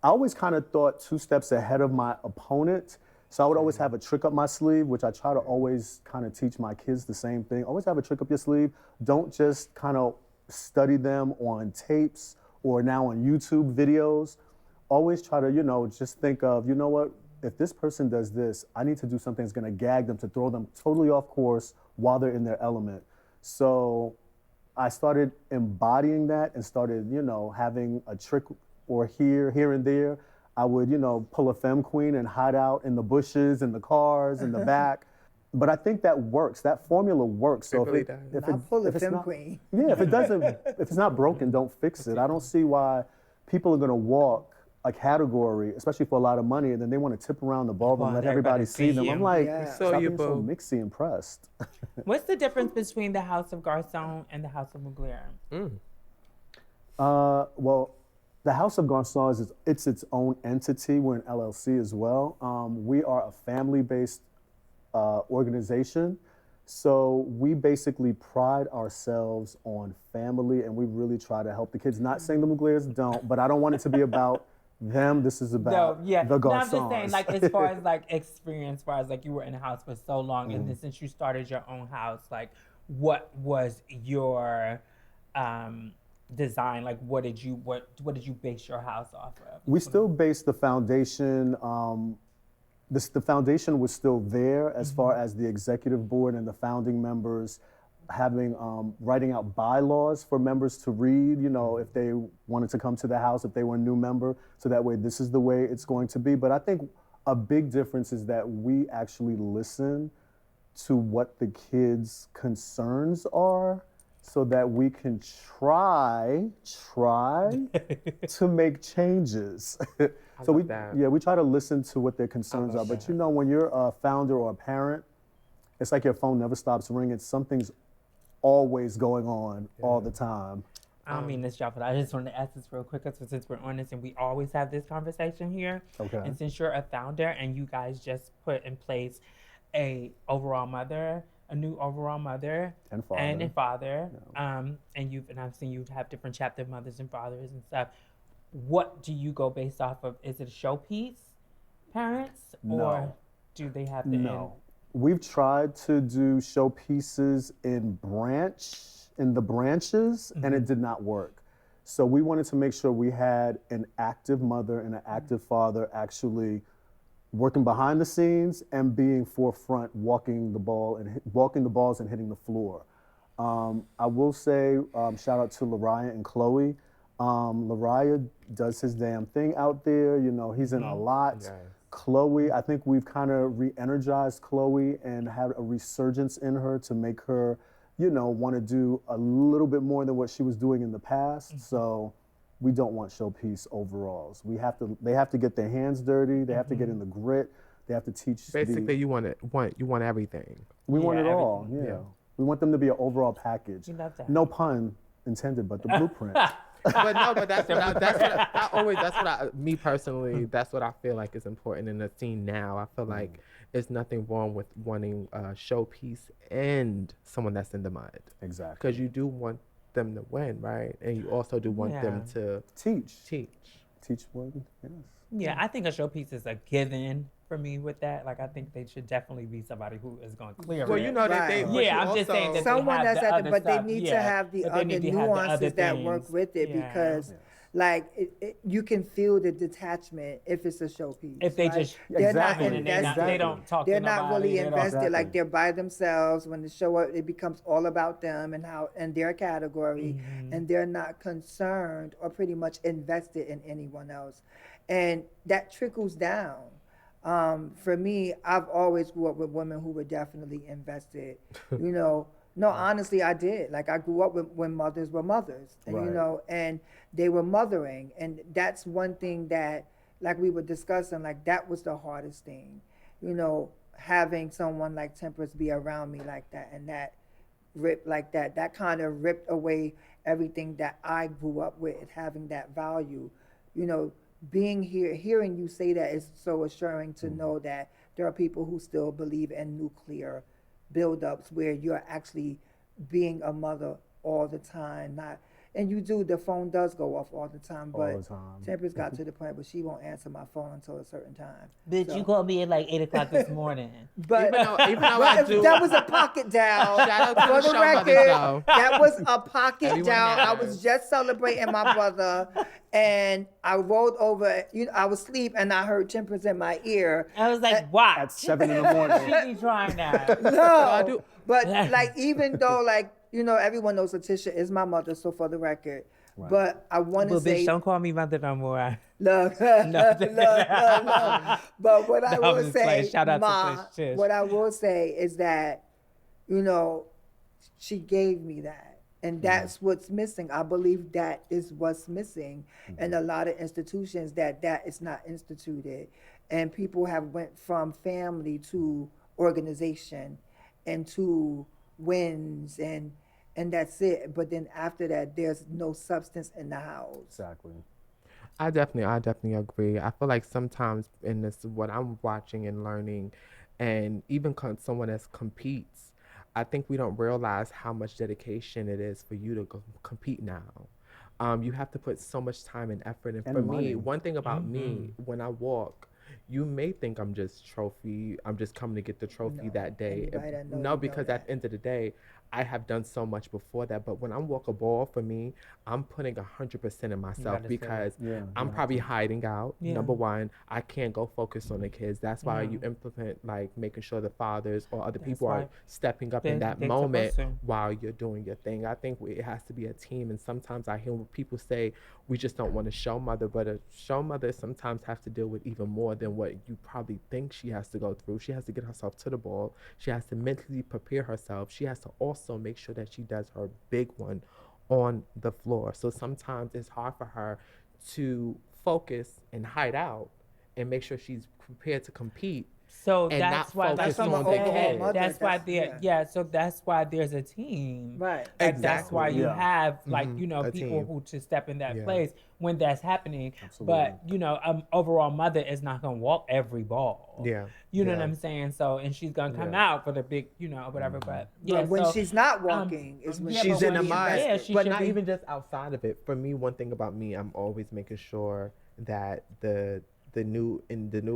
I always kind of thought 2 steps ahead of my opponent. So I would always have a trick up my sleeve, which I try to always kind of teach my kids the same thing. Always have a trick up your sleeve. Don't just kind of study them on tapes or now on YouTube videos. Always try to, you know, just think of, you know what, if this person does this, I need to do something that's going to gag them, to throw them totally off course while they're in their element. So I started embodying that and started, you know, having a trick or here and there. I would, you know, pull a femme queen and hide out in the bushes, in the cars, in the back. But I think that works. That formula works. So really Not full of it's femme not, queen. yeah, if it doesn't, if it's not broken, don't fix it. I don't see why people are going to walk a category, especially for a lot of money, and then they want to tip around the ballroom and let everybody see them. I'm like, Yeah. stop you, being so boo. mixy and pressed. What's the difference between the House of Garcon and the House of Mugler? Well, the House of Gonzalez is its own entity. We're an LLC as well. We are a family-based organization. So we basically pride ourselves on family, and we really try to help the kids. Not saying the Muglers don't, but I don't want it to be about them. This is about the Garcons. No, I'm just saying, like, as far as like experience, as far as like you were in a house for so long, and then since you started your own house, like, what was your design? Like, what did you base your house off of? We still base the foundation. The foundation was still there as far as the executive board and the founding members having writing out bylaws for members to read, you know, if they wanted to come to the house, if they were a new member, so that way this is the way it's going to be. But I think a big difference is that we actually listen to what the kids' concerns are so that we can try to make changes. So we try to listen to what their concerns are. But you know, when you're a founder or a parent, it's like your phone never stops ringing. Something's always going on all the time. I don't mean this, y'all, but I just want to ask this real quick, so since we're on this and we always have this conversation here, and since you're a founder and you guys just put in place a new overall mother and father, and I've seen you have different chapter mothers and fathers and stuff. What do you go based off of? Is it a showpiece, parents, or do they have to end? We've tried to do showpieces in the branches, and it did not work. So we wanted to make sure we had an active mother and an active father actually working behind the scenes and being forefront, walking the balls and hitting the floor. I will say, shout out to Lariah and Chloe. Lariah does his damn thing out there. You know, he's in a lot. Yes. Chloe, I think we've kind of re-energized Chloe and had a resurgence in her to make her, you know, want to do a little bit more than what she was doing in the past. So we don't want showpiece overalls. They have to get their hands dirty. They have to get in the grit. They have to teach. Basically, you want everything. We want it all. Yeah. We want them to be an overall package. We love that. No pun intended, but the blueprint. But me personally, that's what I feel like is important in the scene now. I feel like there's nothing wrong with wanting a showpiece and someone that's in the mud. Exactly. Because you do want them to win, right? And you also do want them to teach one, yes. Yeah, I think a showpiece is a given for me with that. Like, I think they should definitely be somebody who is going to clear it. Well, you know that they. I'm just saying that someone that's at the, but stuff. they need to have the other nuances that work with it because, like, you can feel the detachment if it's a showpiece. If they just they're not invested, they don't talk. They're to not nobody, really invested. Like they're by themselves. When they show up, it becomes all about them and their category, and they're not concerned or pretty much invested in anyone else, and that trickles down. For me, I've always grew up with women who were definitely invested. You know, no, honestly, I did. Like, I grew up when mothers were mothers, and you know, and they were mothering, and that's one thing that, like we were discussing, like that was the hardest thing, you know, having someone like Tempress be around me like that, and that ripped like that. That kind of ripped away everything that I grew up with, having that value, you know. Being here, hearing you say that is so assuring to know that there are people who still believe in nuclear buildups where you're actually being a mother all the time. And you do, the phone does go off all the time, but Tempress got to the point where she won't answer my phone until a certain time. Bitch, so. You called me at like 8 o'clock this morning. But even though I do, that was a pocket down. Shout out to for the record, that was a pocket down. I was just celebrating my brother, and I rolled over. You know, I was asleep, and I heard Tempress in my ear. I was like, "What?" At 7 a.m. She be trying that. No, but like even though like. You know, everyone knows Letitia is my mother, so for the record. Right. But I want to say... bitch, don't call me mother no more. Look. But what I will say, what I will say is that, you know, she gave me that. And that's what's missing. I believe that is what's missing in a lot of institutions, that is not instituted. And people have went from family to organization and to wins and that's it. But then after that, there's no substance in the house. Exactly. I definitely agree. I feel like sometimes in this, what I'm watching and learning, and even someone that competes, I think we don't realize how much dedication it is for you to compete now. You have to put so much time and effort. And for me, one thing about me, when I walk, you may think I'm just coming to get the trophy that day. anybody that know No, you because know at the end of the day, I have done so much before that. But when I walk a ball, for me, I'm putting 100% in myself because I'm probably hiding out. Number one, I can't go focus on the kids. That's why you implement like making sure the fathers or other people are stepping up in that moment while you're doing your thing. I think it has to be a team. And sometimes I hear people say we just don't want to show mother, but a show mother sometimes has to deal with even more than what you probably think she has to go through. She has to get herself to the ball. She has to mentally prepare herself. She has to also make sure that she does her big one on the floor. So sometimes it's hard for her to focus and hide out and make sure she's prepared to compete. So and that's not why focus that's on the kid. That's why there. So that's why there's a team. Right. Like, that's why you have like a people team. who to step in that place when that's happening. Absolutely. But overall mother is not gonna walk every ball. Yeah. You know what I'm saying? So and she's gonna come out for the big whatever. But But when she's not walking, is when she's in the mud. Yeah, she but should not be. even just outside of it. For me, one thing about me, I'm always making sure that the new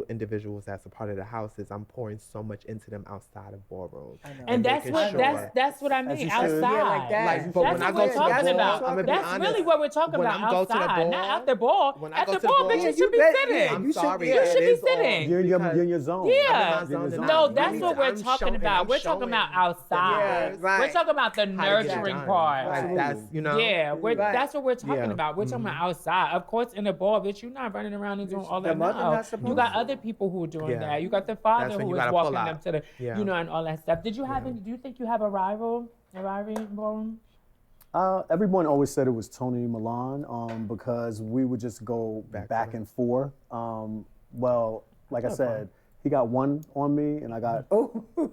individuals that's a part of the house is I'm pouring so much into them outside of ballroom. And that's what I mean. Outside. Yeah, like that. Like, but That's when I what go we're to the talking ball, about. I'm gonna be That's honest. really what we're talking When about. I go to the Outside, ball, not after ball. when I After go to the ball, ball, bitches should be better- sitting. I'm You should sorry. be- you it should be is all- sitting. You're in your zone. Yeah. I'm in my zone. No, And that's what we're I'm talking showing- about. I'm We're talking showing about the outside. Yeah, right. We're talking about the how to get it nurturing done. part. Like that's Yeah, Right. that's what we're talking Yeah. about. We're talking about outside. Of course, in the ball, bitch, you're not running around and doing all The that. mother No. not supposed You got to. other people who are doing Yeah. that. You got the father That's when who you is gotta pull walking out. them to the, Yeah. and all that stuff. Did you have any? Do you think you have a rival in ballroom? Everyone always said it was Tony Milan because we would just go back and forth. Well, like I said, he got one on me and I got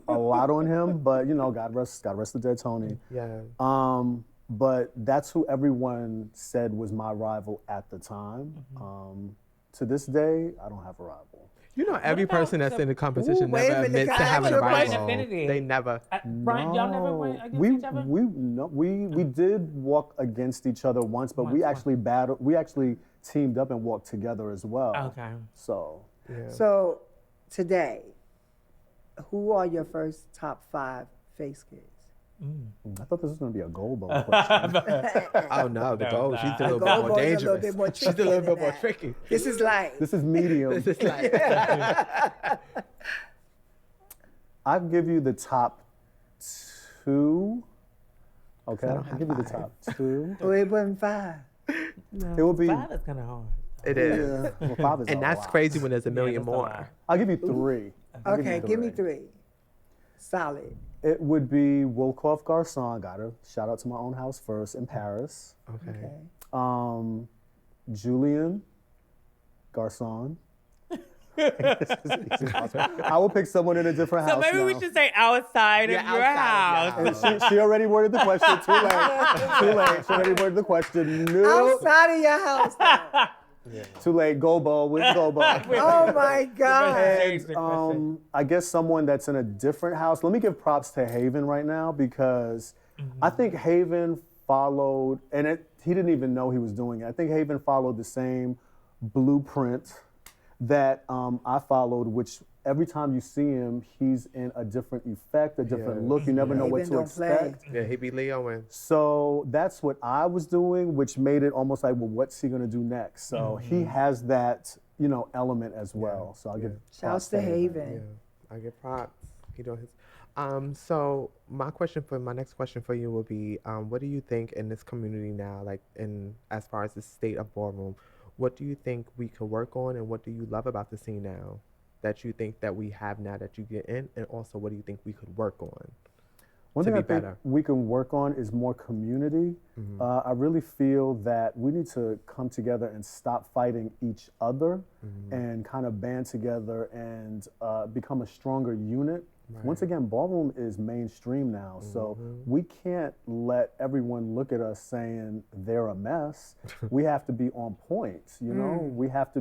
a lot on him, but God rest the dead Tony. Yeah. But that's who everyone said was my rival at the time. To this day, I don't have a rival. Every person that's in the competition wait a never minute, admits can to I having ask a you a rival. question? Affinity. They never. Brian, y'all never went against we, each other? we did walk against each other once, but we actually battled. We actually teamed up and walked together as well. Okay. So So today, who are your first top 5 face kids? I thought this was going to be a goal ball question. Oh no, the goal. She's a little bit goal more ball's a little dangerous. bit more She's a tricky little than bit more that. tricky. This is like This is medium. This is like. I'll give you the top 2. Okay, I'll give you the top 2. oh, it wasn't 5. It will be. 5 is kind of hard. It is. Well, 5 is a And that's lot. crazy when there's a million that's a more. lot. I'll give you 3. Okay, give me 3. Solid. It would be Wolkoff Garcon. Gotta shout out to my own house first in Paris. Okay. Julian Garcon. I will pick someone in a different So house. maybe we now. should say outside of your house. And she already worded the question. Too late. Too late. She already worded the question. No. Outside of your house now. Too late. Go ball. With go ball. Oh my God. And I guess someone that's in a different house. Let me give props to Haven right now because I think Haven followed, and he didn't even know he was doing it. I think Haven followed the same blueprint that I followed, which every time you see him, he's in a different effect, a different look. You never know what Haven to don't play. expect. Yeah, he be Leoing. So that's what I was doing, which made it almost like, well, what's he gonna do next? So he has that, element as well. So I'll give Shouts props to Haven. Haven. I get props. He doing his. So my next question for you will be, what do you think in this community now, like as far as the state of ballroom, what do you think we could work on, and what do you love about the scene now that you think that we have now that you get in, and also what do you think we could work on? One to thing be I think better? we can work on is more community. I really feel that we need to come together and stop fighting each other and kind of band together and become a stronger unit. Once again, ballroom is mainstream now, so we can't let everyone look at us saying they're a mess. We have to be on point, We have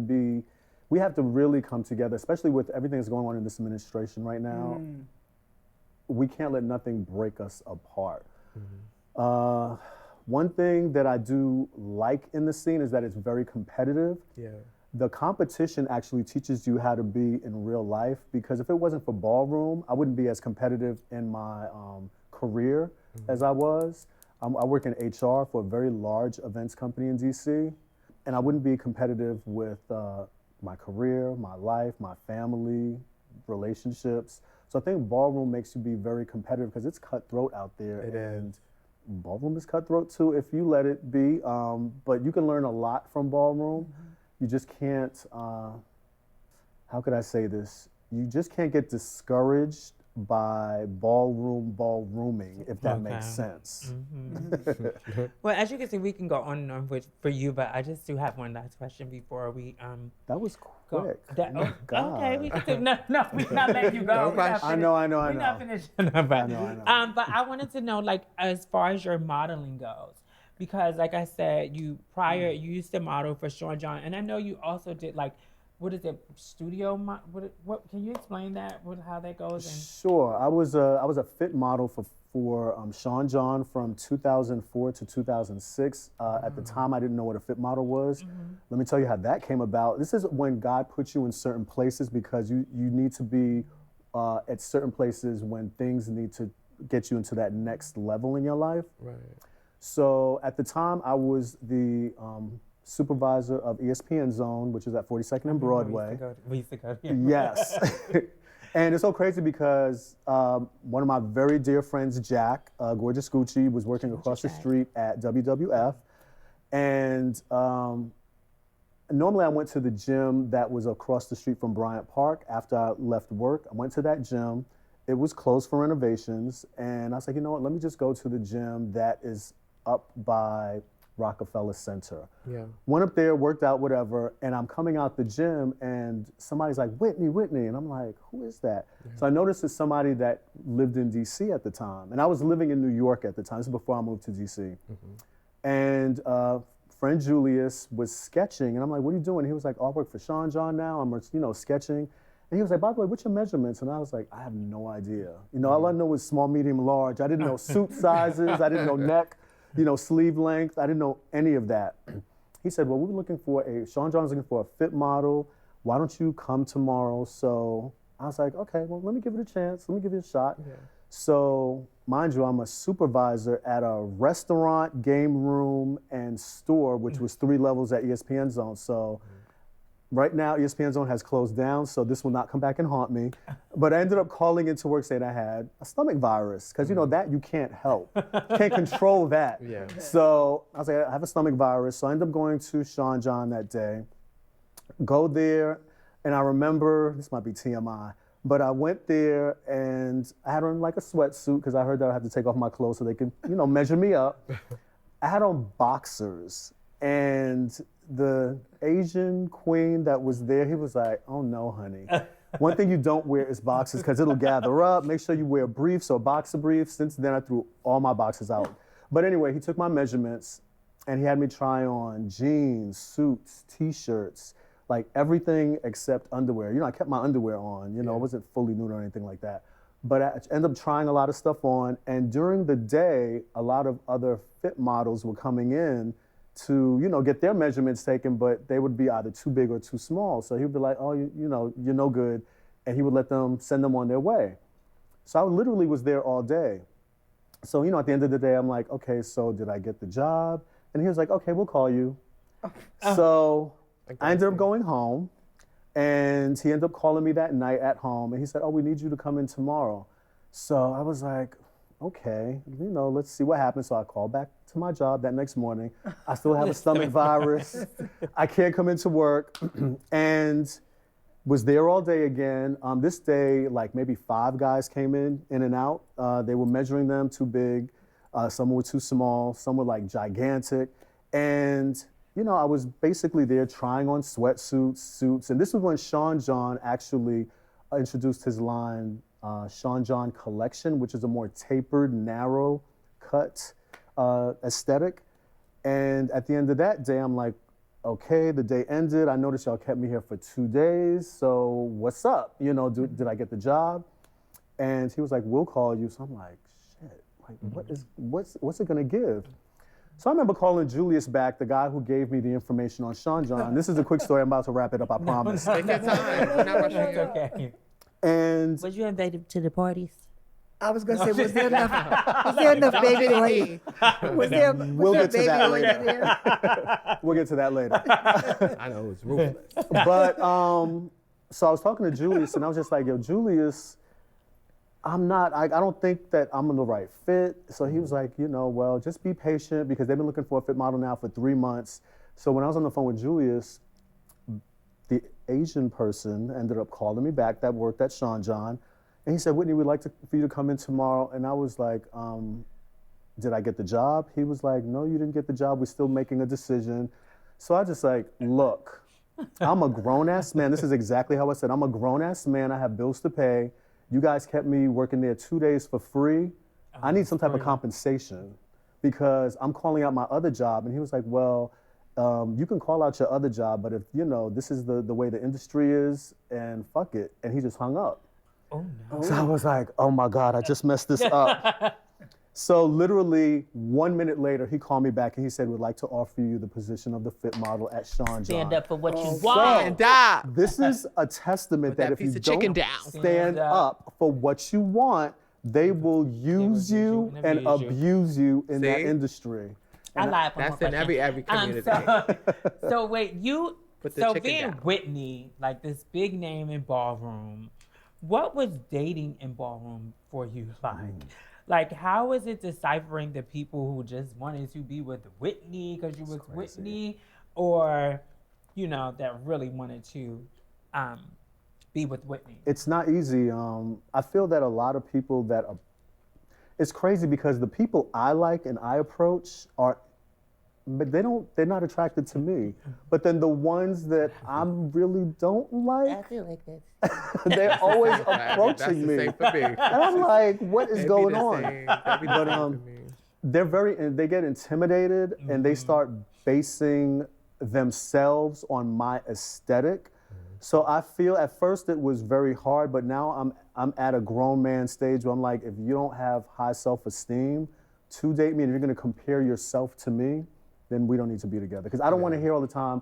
to really come together, especially with everything that's going on in this administration right now. We can't let nothing break us apart. One thing that I do like in the scene is that it's very competitive. Yeah. the competition actually teaches you how to be in real life, because if it wasn't for Ballroom, I wouldn't be as competitive in my career as I was. I work in HR for a very large events company in DC, and I wouldn't be competitive with my career, my life, my family, relationships. So I think Ballroom makes you be very competitive because it's cutthroat out there. And Ballroom is cutthroat too if you let it be, but you can learn a lot from Ballroom. You just can't, how could I say this? You just can't get discouraged by ballrooming, if that makes sense. Well, as you can see, we can go on and on for you, but I just do have one last question before we That was quick. Okay, we can do, no, we're not letting you go. I know. We're not finishing. But I wanted to know, like, as far as your modeling goes, because like I said, you used to model for Sean John, and I know you also did like, what is it, studio? What can you explain that? How that goes? Sure. I was a fit model for Sean John from 2004 to 2006. At the time, I didn't know what a fit model was. Let me tell you how that came about. This is when God puts you in certain places because you need to be at certain places when things need to get you into that next level in your life. Right. So at the time, I was the supervisor of ESPN Zone, which is at 42nd and Broadway. We used to go. Yes. And it's so crazy because one of my very dear friends, Jack, Gorgeous Gucci, was working across the street at WWF. And normally I went to the gym that was across the street from Bryant Park after I left work. I went to that gym. It was closed for renovations. And I was like, you know what, let me just go to the gym that is up by Rockefeller Center. Yeah. Went up there, worked out, whatever, and I'm coming out the gym and somebody's like, Whitney, and I'm like, who is that? So I noticed it's somebody that lived in DC at the time. And I was living in New York at the time. This is before I moved to DC. And friend Julius was sketching, and I'm like, what are you doing? He was like, oh, I work for Sean John now. I'm sketching. And he was like, by the way, what's your measurements? And I was like, I have no idea. All I know was small, medium, large. I didn't know suit sizes. I didn't know neck, sleeve length. I didn't know any of that. He said, well, Sean John's looking for a fit model. Why don't you come tomorrow? So I was like, okay, well, let me give it a chance. Let me give it a shot. Yeah. So mind you, I'm a supervisor at a restaurant, game room, and store, which was 3 levels at ESPN Zone. So right now, ESPN Zone has closed down, so this will not come back and haunt me. But I ended up calling into work saying I had a stomach virus, because that you can't help. Can't control that. Yeah. So I was like, I have a stomach virus. So I ended up going to Sean John that day. Go there, and I remember, this might be TMI, but I went there and I had on like a sweatsuit because I heard that I had to take off my clothes so they could, measure me up. I had on boxers, and the Asian queen that was there, he was like, oh no, honey. One thing you don't wear is boxers because it'll gather up. Make sure you wear briefs or boxer briefs. Since then, I threw all my boxes out. But anyway, he took my measurements and he had me try on jeans, suits, t-shirts, like everything except underwear. I kept my underwear on, I wasn't fully nude or anything like that. But I ended up trying a lot of stuff on. And during the day, a lot of other fit models were coming in to, get their measurements taken, but they would be either too big or too small. So he would be like, oh, you're no good. And he would send them on their way. So I literally was there all day. So, at the end of the day, I'm like, okay, so did I get the job? And he was like, okay, we'll call you. So I ended up going home, and he ended up calling me that night at home. And he said, oh, we need you to come in tomorrow. So I was like, okay, let's see what happens. So I called back to my job that next morning. I still have a stomach virus. I can't come into work. And was there all day again. This day, like maybe 5 guys came in and out. They were measuring them too big. Some were too small. Some were like gigantic. And, I was basically there trying on sweatsuits, suits. And this was when Sean John actually introduced his line, Sean John Collection, which is a more tapered, narrow cut aesthetic. And at the end of that day, I'm like, okay, the day ended. I noticed y'all kept me here for 2 days. So what's up? Did I get the job? And he was like, we'll call you. So I'm like, shit, like what's it gonna give? So I remember calling Julius back, the guy who gave me the information on Sean John. This is a quick story. I'm about to wrap it up, I promise. Take your time. We're not rushing you. Okay. And Was you invited to the parties? I was gonna say, was there enough baby oil? Was there we'll get to baby that oil later. there? We'll get to that later. I know, it was ruthless. But so I was talking to Julius, and I was just like, yo, Julius, I don't think that I'm in the right fit. So he was like, well, just be patient because they've been looking for a fit model now for 3 months. So when I was on the phone with Julius, the Asian person ended up calling me back that worked at Sean John. And he said, Whitney, we'd like for you to come in tomorrow. And I was like, did I get the job? He was like, no, you didn't get the job. We're still making a decision. So I just like, look, I'm a grown-ass man. This is exactly how I said. I'm a grown-ass man. I have bills to pay. You guys kept me working there 2 days for free. I need some type of compensation because I'm calling out my other job. And he was like, well, you can call out your other job, but if, this is the way the industry is, and fuck it. And he just hung up. Oh, no. So I was like, oh my God, I just messed this up. So literally 1 minute later, he called me back and he said, we'd like to offer you the position of the fit model at Sean John. Stand up for what you So, want. this is a testament that if you piece of chicken don't down. stand up for what you want, they will use you and abuse you in that See? industry. I lied for That's my in every community. So wait, Put the so chicken being down. Whitney, like this big name in Ballroom, what was dating in Ballroom for you like? Like, how was it deciphering the people who just wanted to be with Whitney because you was Whitney, or, that really wanted to be with Whitney? It's not easy. I feel that a lot of people it's crazy because the people I like and I approach but they're not attracted to me. But then the ones that I really don't like, I feel like this. they're always That's approaching the me. same for me. And I'm like, what is going on? But They get intimidated and they start basing themselves on my aesthetic. So I feel at first it was very hard, but now I'm at a grown man stage where I'm like, if you don't have high self-esteem to date me and you're gonna compare yourself to me, then we don't need to be together. Because I don't want to hear all the time,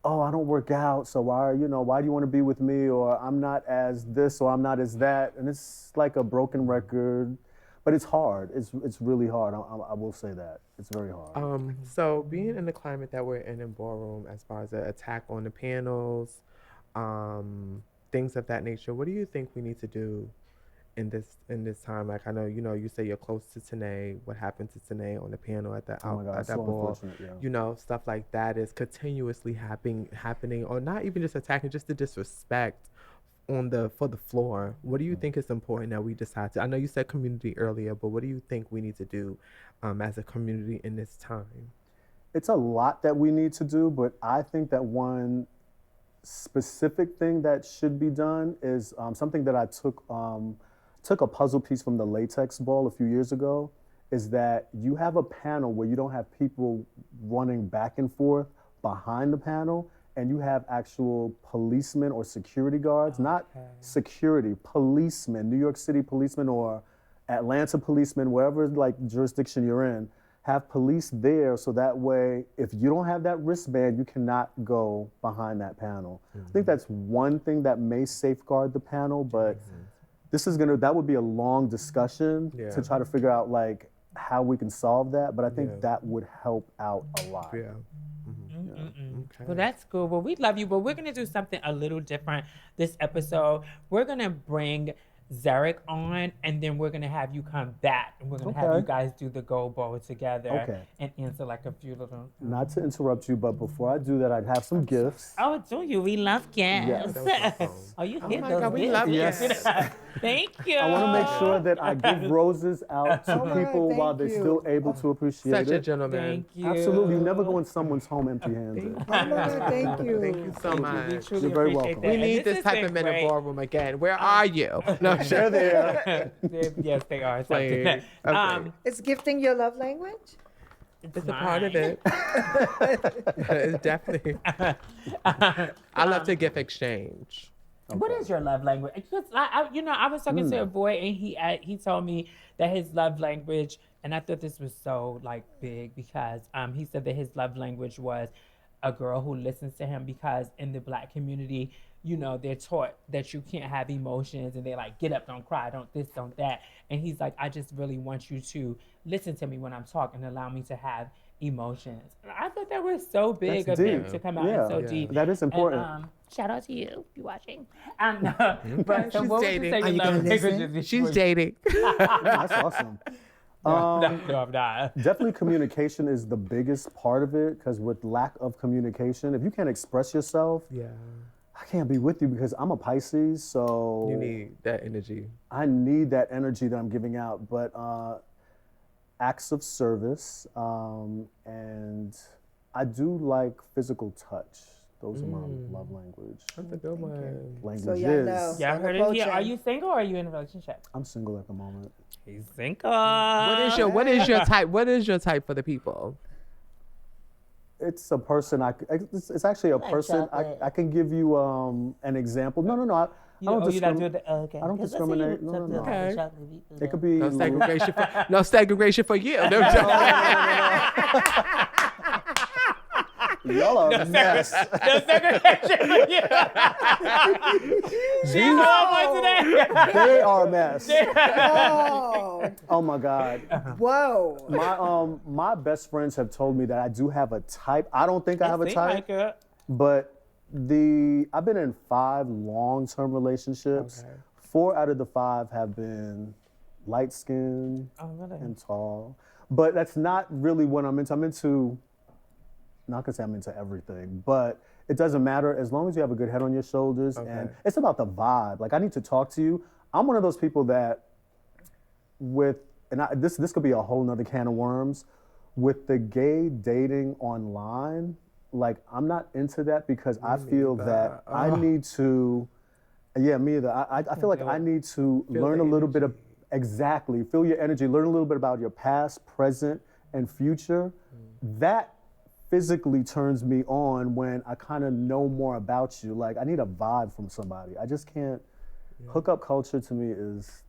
oh, I don't work out, so why do you want to be with me? Or I'm not as this, or I'm not as that. And it's like a broken record, but it's hard. It's really hard. I will say that. It's very hard. So being in the climate that we're in Ballroom, as far as the attack on the panels, things of that nature, what do you think we need to do in this time? Like, I know, you say you're close to Tanae. What happened to Tanae on the panel at that ball? Yeah. Stuff like that is continuously happening, or not even just attacking, just the disrespect for the floor. What do you think is important that we decide to? I know you said community earlier, but what do you think we need to do as a community in this time? It's a lot that we need to do, but I think that one specific thing that should be done is something that I took a puzzle piece from the latex ball a few years ago, is that you have a panel where you don't have people running back and forth behind the panel, and you have actual policemen or security guards, not security, policemen, New York City policemen or Atlanta policemen, wherever jurisdiction you're in, have police there so that way, if you don't have that wristband, you cannot go behind that panel. I think that's one thing that may safeguard the panel, but that would be a long discussion to try to figure out how we can solve that, but I think that would help out a lot. Yeah. Okay. Well, that's cool. Well, we love you, but we're going to do something a little different this episode. We're going to bring Zeric on, and then we're going to have you come back, and we're going to have you guys do the Gold Bowl together and answer a few little... Not to interrupt you, but before I do that, I'd have some gifts. Oh, do you? We love gifts. Yes. Oh, you hit my those God, we gifts. love Yes. Thank you. I want to make sure that I give roses out to people thank while they're you. still able to appreciate Such a it. gentleman. Thank you. Absolutely. You never go in someone's home empty-handed. Oh my God, thank you. Thank you so much. We truly You're very appreciate welcome. that. We And need this this has type been of men in great. Ballroom again. Where are you? No, They're there. Yes, they are. Playing. Okay. Is gifting your love language? It's a part of it. It's definitely. I love to gift exchange. What is your love language? Because I was talking to a boy and he told me that his love language, and I thought this was so like big because he said that his love language was a girl who listens to him, because in the Black community, they're taught that you can't have emotions, and they're like, get up, don't cry, don't this, don't that. And he's like, I just really want you to listen to me when I'm talking, allow me to have emotions. And I thought that was so big of him to come out and so deep. That is important. And, shout out to you, you watching. But so She's what dating. would Are you say your love language is? She's dating. That's awesome. No, I'm not. Definitely communication is the biggest part of it, because with lack of communication, if you can't express yourself, I can't be with you, because I'm a Pisces, so You need that energy. I need that energy that I'm giving out. But acts of service, and I do like physical touch. Those are my love language. That's a good one. Languages. So y'all know. Yeah, I heard it. Yeah, are you single or are you in a relationship? I'm single at the moment. He's single. What is your type? What is your type for the people? It's a person. It's actually a person. I can give you an example. No. I don't discriminate. Okay. I don't discriminate. No. Okay. It could be No segregation for you. Y'all are a mess. No segregation for you. She's on one today. They are a mess. Oh, Oh my God. whoa. My best friends have told me that I do have a type. I don't think I have a type, but I've been in 5 long-term relationships. Okay. 4 out of the 5 have been light-skinned and tall. But that's not really what I'm into. Not gonna say I'm into everything, but it doesn't matter as long as you have a good head on your shoulders, and it's about the vibe. Like, I need to talk to you. I'm one of those people that this could be a whole nother can of worms. With the gay dating online, like, I'm not into that, because I feel that I need to, me either. I feel like I need to learn a little bit of, feel your energy, learn a little bit about your past, present, and future. That physically turns me on when I kind of know more about you. Like, I need a vibe from somebody. I just can't. Hookup culture to me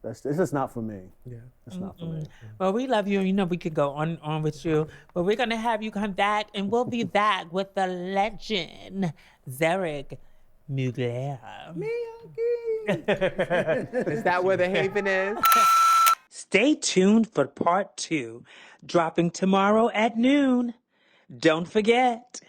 it's just not for me. Yeah, it's not for me. Well, we love you. We could go on with you, but we're gonna have you come back, and we'll be back with the legend, Zeric Mugler. Is that where the haven is? Stay tuned for part 2, dropping tomorrow at noon. Don't forget.